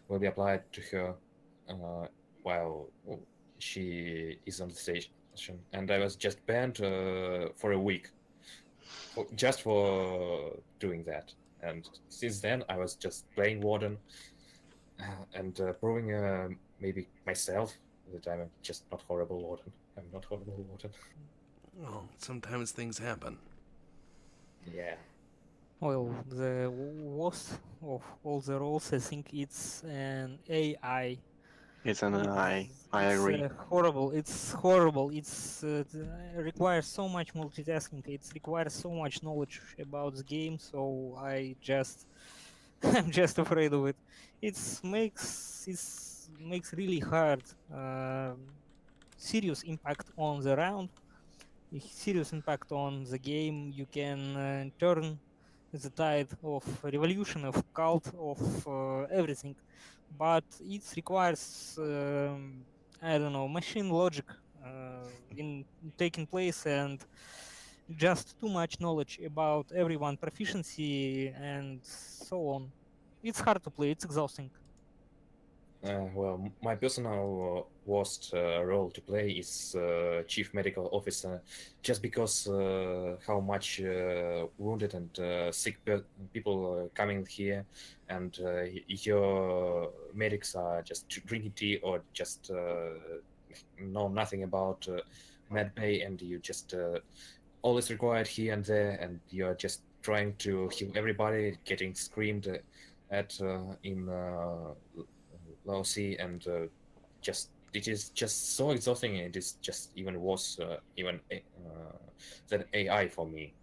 will be applied to her while she is on the station. And I was just banned for a week just for doing that. and since then I was just playing Warden and proving maybe myself that I'm just not horrible Warden. I'm not horrible Warden. Well, sometimes things happen. Yeah. Well, the worst of all the roles, I think it's an AI. It's an I It's agree. horrible. It's horrible. Requires so much multitasking. It requires so much knowledge about the game. So I just I'm just afraid of it. It makes really hard. Serious impact on the round. A serious impact on the game. You can turn the tide of revolution, of cult, of everything, but it requires I don't know, machine logic in taking place, and just too much knowledge about everyone proficiency and so on. It's hard to play, it's exhausting. Well, my personal worst role to play is chief medical officer, just because how much wounded and sick people coming here, and your medics are just drinking tea or just know nothing about med bay, and you just always required here and there, and you're just trying to heal everybody, getting screamed at in low C, and just it is just so exhausting. It is just even worse than AI for me.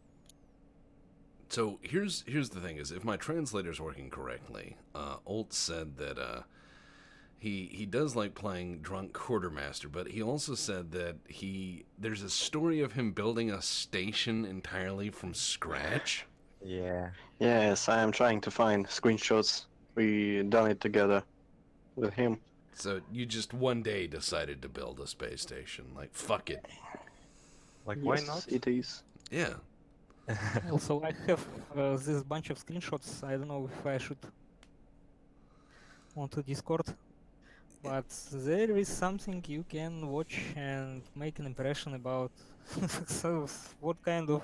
So here's the thing: is if my translator's working correctly, Olt said that he does like playing drunk quartermaster, but he also said that there's a story of him building a station entirely from scratch. Yeah. Yes, I am trying to find screenshots. We done it together with him. So you just one day decided to build a space station, like fuck it. Like, why Yes, not? it is. Yeah. Also, I have this bunch of screenshots. I don't know if I should onto Discord, but there is something you can watch and make an impression about so what kind of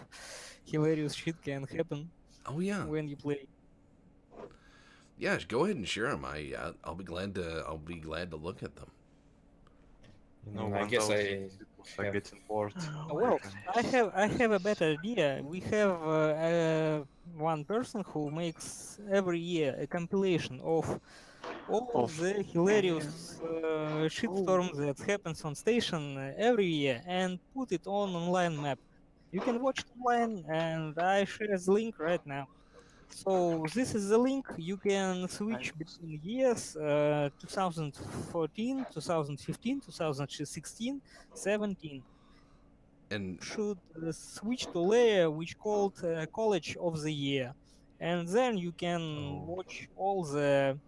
hilarious shit can happen Oh yeah. when you play. Yeah. Go ahead and share them. I'll be glad to look at them. You know, I guess 1000 I people are have- getting bored. Well, I have a better idea. We have one person who makes every year a compilation of all Of- the hilarious shitstorm that happens on station every year and put it on online map. You can watch it online, and I share the link right now. So this is the link. You can switch between years 2014, 2015, 2016, 17. And Should switch to layer which called College of the Year, and then you can Oh. watch all the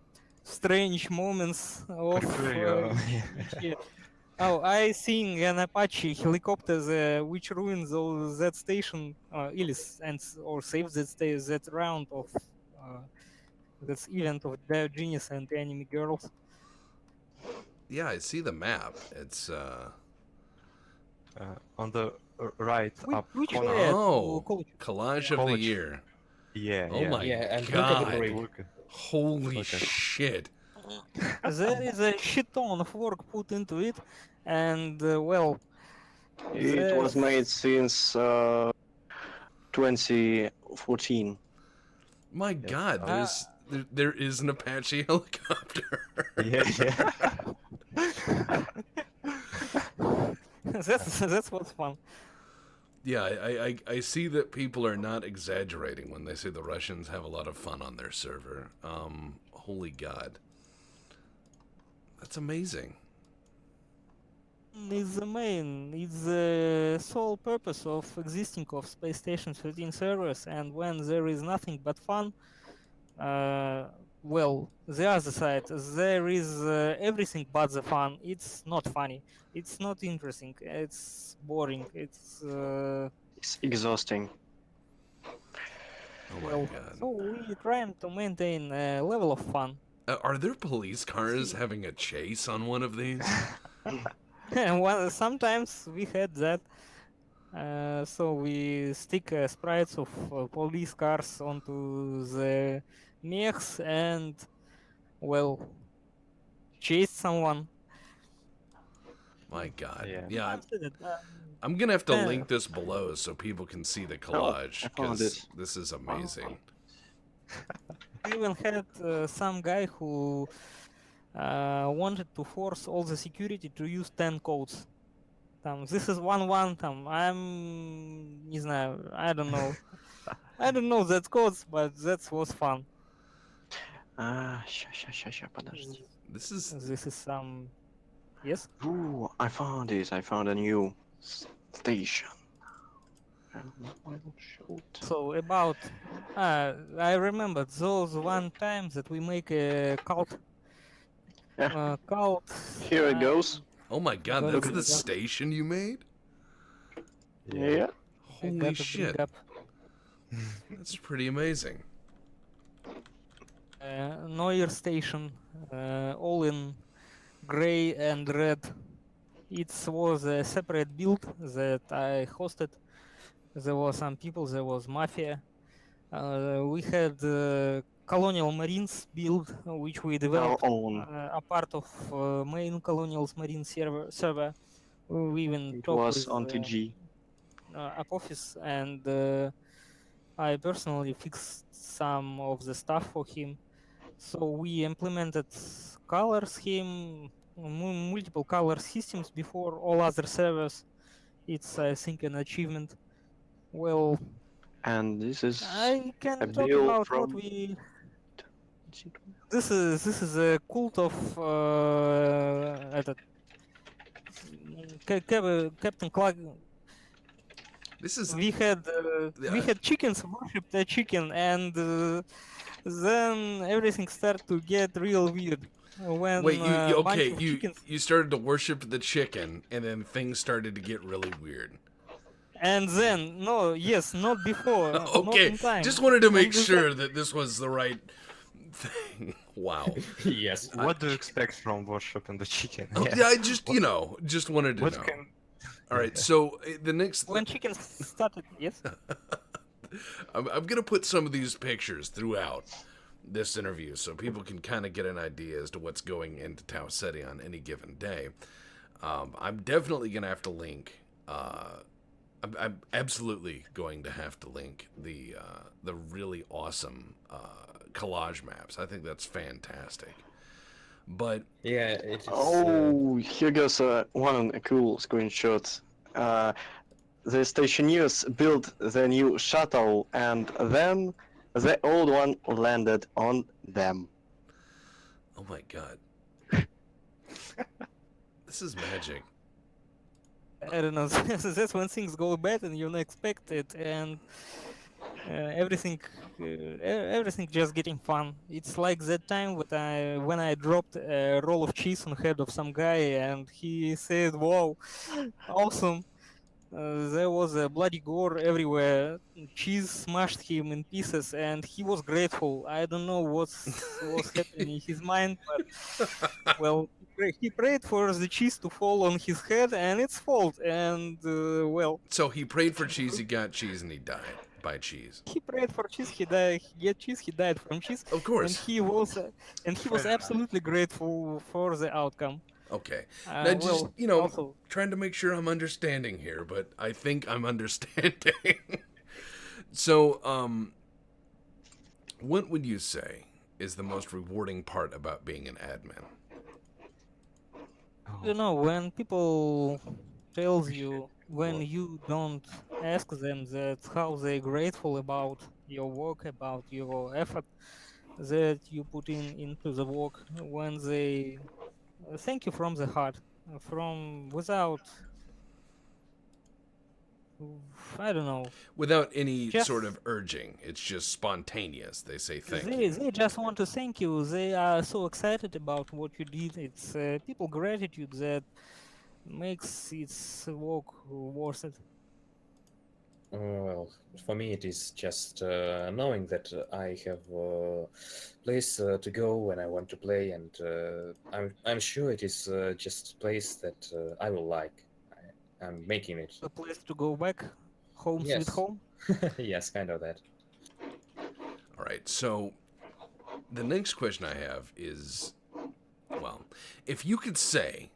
strange moments of each year. Oh, I seen an Apache helicopter which ruins all that station, Illis, and or saves that round of that event of Diogenes and the enemy girls. yeah, I see the map. It's On the right up Which corner. layer to Oh. College? collage of the College. year. Yeah, Oh yeah. my Yeah, and look god. at the break. Look at Holy Okay. shit. There is a shit ton of work put into it, and well, It was the- made since 2014. My god, there is an Apache helicopter. yeah, yeah. that's what's fun. Yeah, I see that people are not exaggerating when they say the Russians have a lot of fun on their server. Holy god. That's amazing. It's the sole purpose of existing of Space Station 13 servers, and when there is nothing but fun, well, the other side, there is everything but the fun. It's not funny. It's not interesting. It's boring. It's It's exhausting. Oh my well. god. So we trying to maintain a level of fun. Are there police cars having a chase on one of these? Well, sometimes we had that. So we stick sprites of police cars onto the mechs and, well, chase someone. My God. Yeah. Yeah, That's it. I'm gonna have to Uh, link this below so people can see the I collage found because it. this is amazing. We even had some guy who wanted to force all the security to use 10 codes. This is 1-1, не знаю, I don't know. I don't know that codes, but that was fun. Ща, подожди. This is This is some... Yes? Ooh, I found it. I found a new station. Shoot. So about... I remember those one time that we make a cult. Yeah. Cult... Here it goes. oh my God, Got that's it. the station you made? Yeah. I Holy got to shit, bring up that's pretty amazing. Neuer station, all in gray and red. It was a separate build that I hosted. There were some people, there was mafia. We had colonial marines build, which we Our developed own. a part of main colonials marine server. We even It talked was with on TG. Apophis, and I personally fixed some of the stuff for him. So we implemented color scheme, multiple color systems before all other servers. It's, I think, an achievement. Well, And this is I can a talk bill about what from. we. This is a cult of этот, Captain Clark. This is We had chickens worshipped a chicken, and then everything started to get real weird. When wait, you bunch okay? of You chickens, you started to worship the chicken, and then things started to get really weird. and then no, yes, not before, not Okay, in time. just wanted to On make the sure that this was the right thing. Wow. Yes. What do you expect from worship and the chicken? Oh, yeah, I just just wanted to What know. can? All right, so the next When chickens started, yes. I'm gonna put some of these pictures throughout this interview so people can kind of get an idea as to what's going into TauCeti on any given day. I'm definitely gonna have to link. I'm absolutely going to have to link the really awesome collage maps. I think that's fantastic. But Yeah, it is. Oh, here goes one cool screenshot. The stationeers built the new shuttle, and then the old one landed on them. oh my God, this is magic. I don't know. That's when things go bad and you don't expect it, and everything, everything just getting fun. It's like that time when I dropped a roll of cheese on head of some guy, and he said, "Wow, awesome!" There was a bloody gore everywhere. Cheese smashed him in pieces, and he was grateful. I don't know what's happening in his mind, but well, he prayed for the cheese to fall on his head, and it's fault. And well, So he prayed for cheese, he got cheese, and he died by cheese. he prayed for cheese. He died. He get cheese. He died from cheese. Of And course. he was absolutely grateful for the outcome. Okay. Now just, Well, also, trying to make sure I'm understanding here, but I think I'm understanding. So, what would you say is the most rewarding part about being an admin? you know, when people tells you when you don't ask them that how they grateful about your work, about your effort that you put into the work, when they thank you from the heart, from without I don't know. Without any Just- sort of urging, it's just spontaneous. They say thank they you. they just want to thank you. They are so excited about what you did. It's people gratitude that makes its work worth it. Well, for me, it is just knowing that I have a place to go when I want to play, and I'm sure it is just a place that I will like. I'm making it. A place to go back, home sweet Yes. home. Yes, kind of that. All right, so the next question I have is, well, if you could say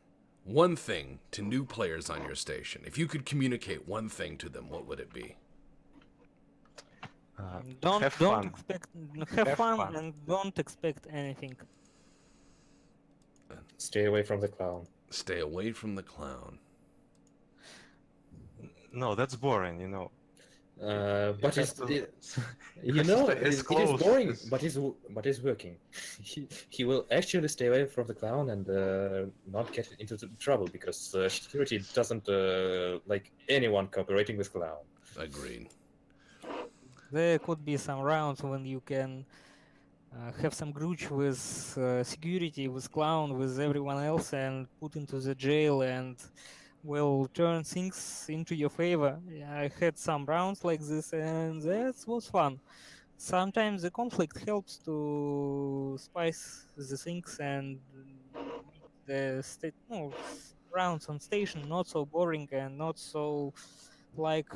one thing to new players on your station, if you could communicate one thing to them, what would it be? Don't have don't fun. expect have Have fun fun. and don't expect anything. Stay away from the clown. Stay away from the clown. No, that's boring, you know. But You it's have to- you have to know stay as it is close boring, as- but it's working. He will actually stay away from the clown and not get into trouble because security doesn't like anyone cooperating with clown. Agreed. There could be some rounds when you can have some grudge with security, with clown, with everyone else, and put into the jail and will turn things into your favor. Yeah, I had some rounds like this, and that was fun. Sometimes the conflict helps to spice the things and make the rounds on station not so boring and not so like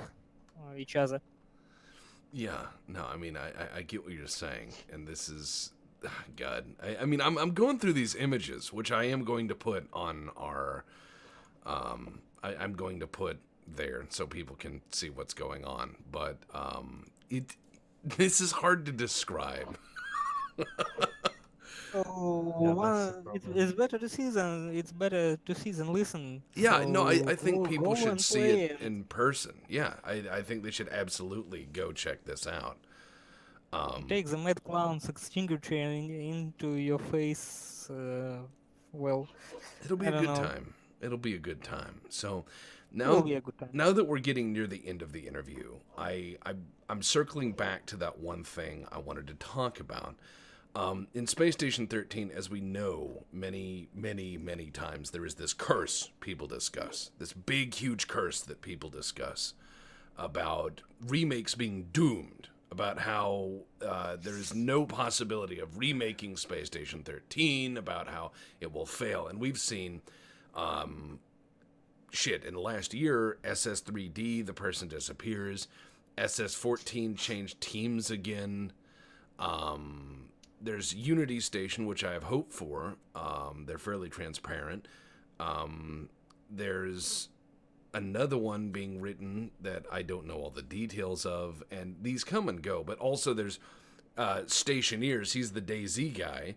each other. Yeah, no, I mean, I get what you're saying, and this is, God, I mean, I'm going through these images, which I am going to put on our, I'm going to put there so people can see what's going on, but this is hard to describe. So Yeah, that's the it's better to see than listen. Yeah, So no, I think go, people go should and see play it and in person. Yeah, I think they should absolutely go check this out. take the Mad Clown's extinguisher into your face. Well, It'll be I a don't good know. time. It'll be a good time. So It will now, be a good time. now that we're getting near the end of the interview, I'm circling back to that one thing I wanted to talk about. In Space Station 13, as we know, many, many, many times there is this curse people discuss, this big, huge curse that people discuss about remakes being doomed, about how there is no possibility of remaking Space Station 13, about how it will fail. And we've seen in the last year, SS3D, the person disappears. SS14 changed teams again. There's Unity Station, which I have hope for. They're fairly transparent. There's another one being written that I don't know all the details of, and these come and go. But also there's Stationeers. He's the DayZ guy,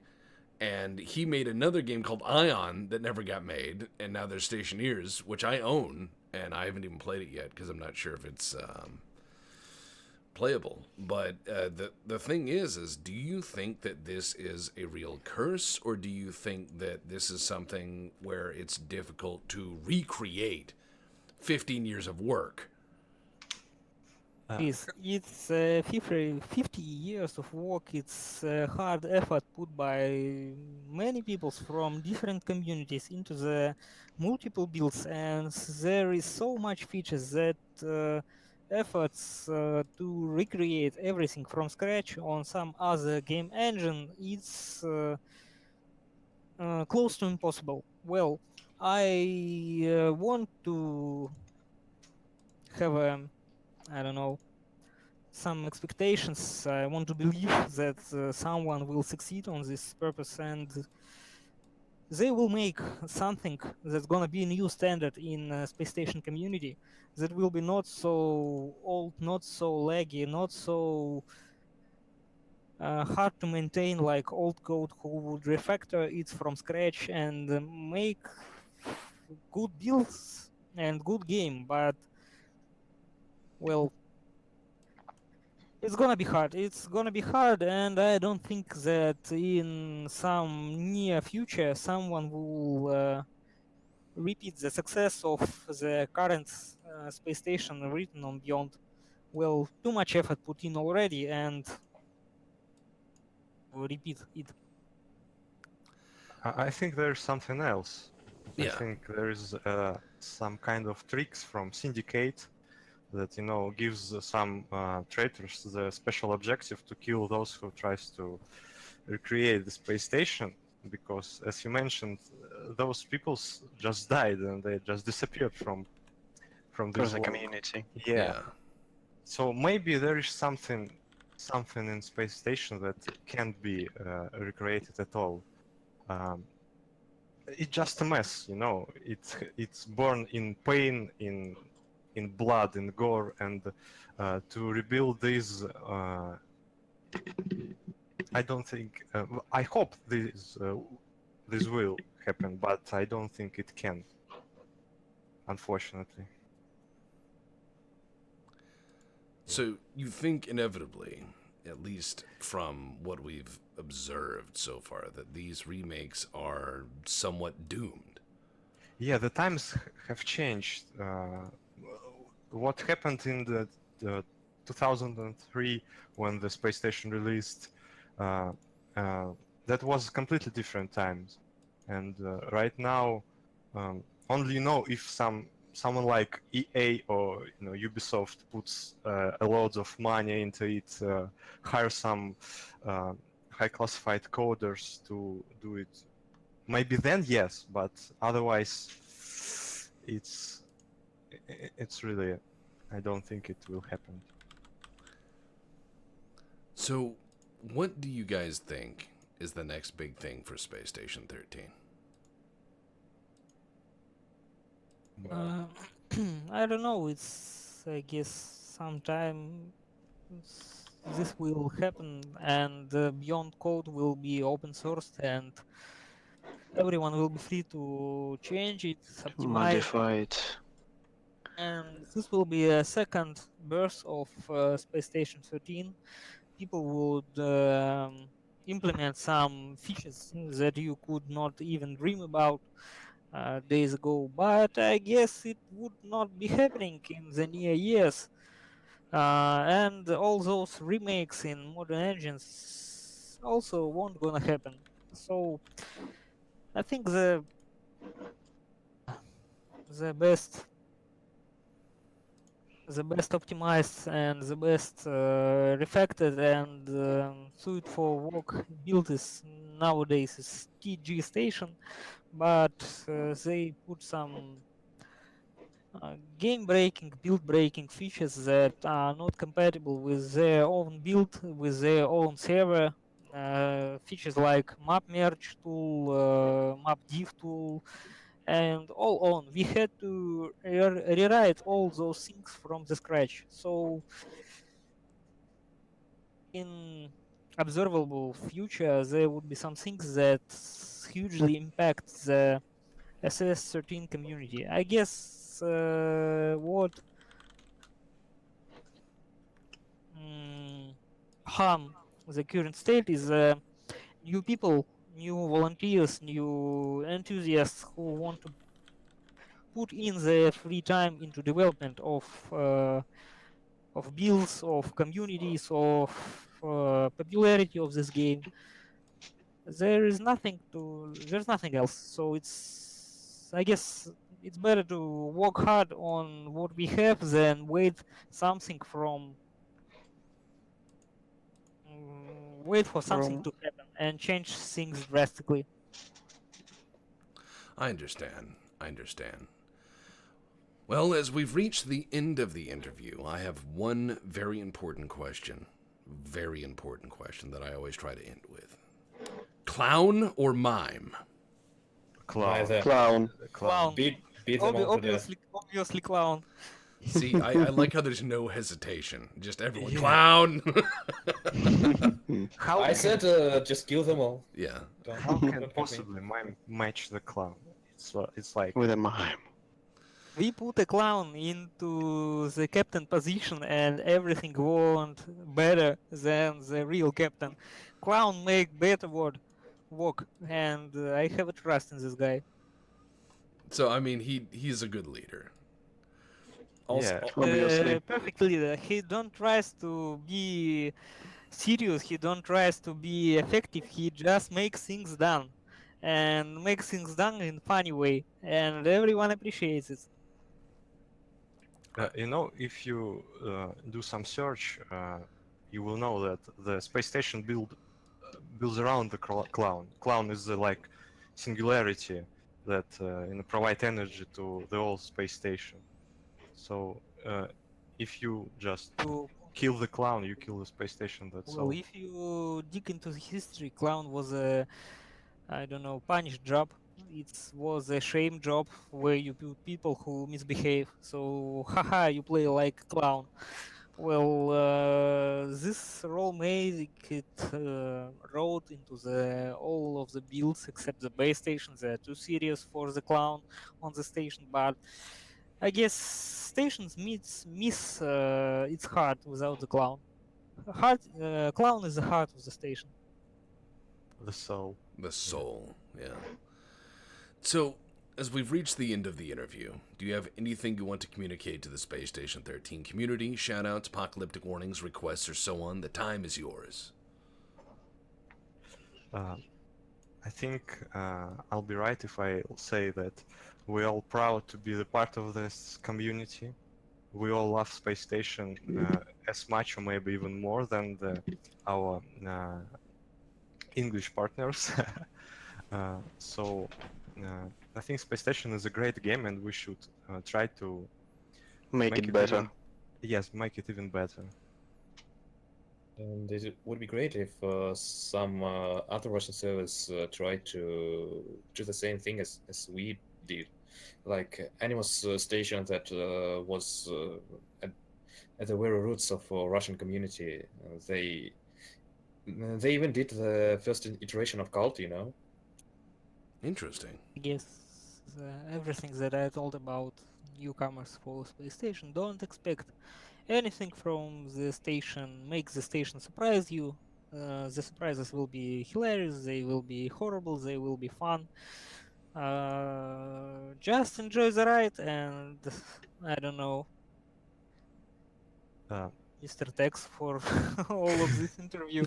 and he made another game called Ion that never got made, and now there's Stationeers, which I own, and I haven't even played it yet because I'm not sure if it's playable. But the thing is do you think that this is a real curse, or do you think that this is something where it's difficult to recreate 15 years of work? It's 50 years of work. It's hard effort put by many people from different communities into the multiple builds, and there is so much features that efforts to recreate everything from scratch on some other game engine it's close to impossible. Well, I want to have I don't know, some expectations. I want to believe that someone will succeed on this purpose and they will make something that's gonna be a new standard in space station community that will be not so old, not so laggy, not so hard to maintain like old code who would refactor it from scratch and make good builds and good game. But well, it's gonna be hard. It's gonna be hard, and I don't think that in some near future someone will repeat the success of the current space station written on Beyond. Well, too much effort put in already, and we'll repeat it. I think there's something else. I Yeah. think there's some kind of tricks from Syndicate that gives some traitors the special objective to kill those who tries to recreate the space station, because as you mentioned, those people just died and they just disappeared from from For this the world. community. Yeah. So maybe there is something in space station that can't be recreated at all. It's just a mess, you know. It's born in pain, in blood, in gore, and to rebuild this, I don't think. I hope this will happen, but I don't think it can. Unfortunately. So you think inevitably, at least from what we've observed so far, that these remakes are somewhat doomed. Yeah, the times have changed. What happened in the 2003 when the space station released, uh, that was completely different times. And right now, only if someone like EA or Ubisoft puts a lot of money into it, hire some high classified coders to do it. Maybe then yes, but otherwise, it's really, I don't think it will happen. So, what do you guys think is the next big thing for Space Station 13? I don't know. It's, I guess, sometime this will happen, and Beyond Code will be open sourced, and everyone will be free to change it, optimize, Modify it. and this will be a second birth of Space Station 13. People would implement some features that you could not even dream about days ago, but I guess it would not be happening in the near years. And all those remakes in modern engines also won't gonna happen. So I think the best optimized and the best refactored and suited for work build is nowadays is TG Station, but they put some game breaking, build breaking features that are not compatible with their own build, with their own server. Features like map merge tool, map div tool, and all on. We had to rewrite all those things from the scratch. So in observable future, there would be some things that hugely impact the SS13 community. I guess what harm the current state is new people, new volunteers, new enthusiasts who want to put in their free time into development of builds, of communities, of popularity of this game. There's nothing else. So I guess it's better to work hard on what we have than wait for something to happen and change things drastically. I understand. Well, as we've reached the end of the interview, I have one very important question that I always try to end with. Clown or mime? Clown. Neither. Clown. Beat them all to death. Obviously clown. See, I like how there's no hesitation. Just everyone, Yeah. clown! How I can, said just kill them all. Yeah. how Don't can pick me. possibly match the clown? It's like With a mime. We put a clown into the captain position and everything went better than the real captain. Clown make better work, and I have a trust in this guy. So, I mean, he's a good leader. Also, Yeah. Obviously. Perfect leader. He don't tries to be serious. He don't tries to be effective. He just makes things done, and makes things done in funny way, and everyone appreciates it. If you do some search, you will know that the space station builds around the clown. Clown is the like singularity that provide energy to the whole space station. So if you just To kill the clown, you kill the space station. That's Well, all. if you dig into the history, clown was a, I don't know, punished job. It was a shame job where you put people who misbehave. So, haha, you play like clown. Well, this role made it wrote into the all of the builds except the base station. They are too serious for the clown on the station, but I guess stations miss its heart without the clown. Clown is the heart of the station. The soul. The soul, yeah. So, as we've reached the end of the interview, do you have anything you want to communicate to the Space Station 13 community? Shoutouts, apocalyptic warnings, requests, or so on? The time is yours. I think I'll be right if I say that we're all proud to be the part of this community. We all love Space Station as much or maybe even more than our English partners. So I think Space Station is a great game and we should try to Make it better. make it even better. And it would be great if some other Russian servers tried to do the same thing as we did. Like Animus Station that was at the very roots of Russian community. They even did the first iteration of Cult, you know? Interesting. I guess everything that I told about newcomers for Space Station, don't expect anything from the station. Make the station surprise you. The surprises will be hilarious, they will be horrible, they will be fun. Just enjoy the ride and I don't know, Mr. Tex for all of this interview.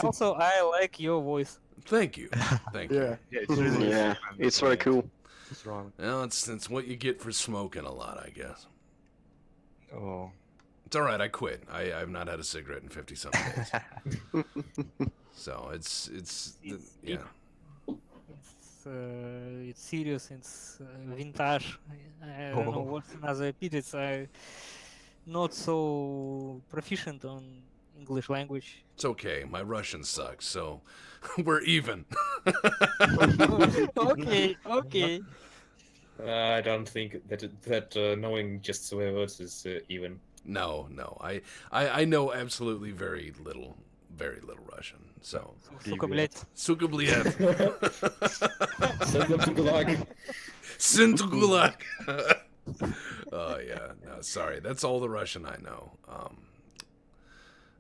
Also, I like your voice. Thank you. Thank you. Yeah, it's really Yeah, it's very cool. What's wrong? Well, it's what you get for smoking a lot, I guess. Oh. It's all right. I quit. I've not had a cigarette in 50-something days. So it's yeah. It's serious. It's vintage. I don't know what's another epithets. I not so proficient on English language. It's okay. My Russian sucks, so we're even. Okay. I don't think that knowing just swear words is even. No. I know absolutely very little Russian. So Сука, блядь. Suka bliet. Send them to Gulag. Send to Gulag. Oh yeah. No, sorry. That's all the Russian I know.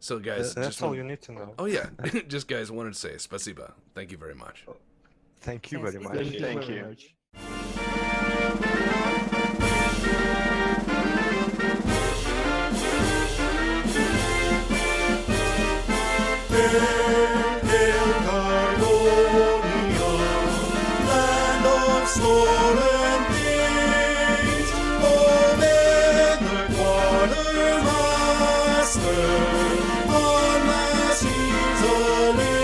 So guys, That's just all you need to know. Oh yeah. Just guys wanted to say spasiba. Thank you very much. Thank you very much. Thank you. Land of stolen things, oh Edward Quartermaster, on mass easily.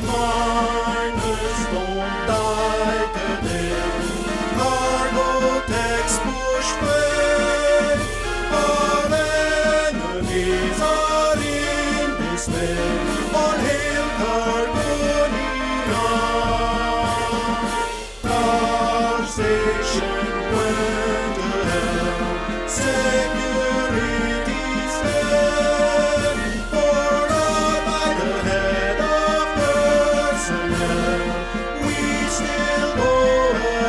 Miners don't die today, cargo text push freight, our enemies are in dismay. All hail Carbonia! Our station went to hell, security's dead, for out by the head of personnel, we still go ahead.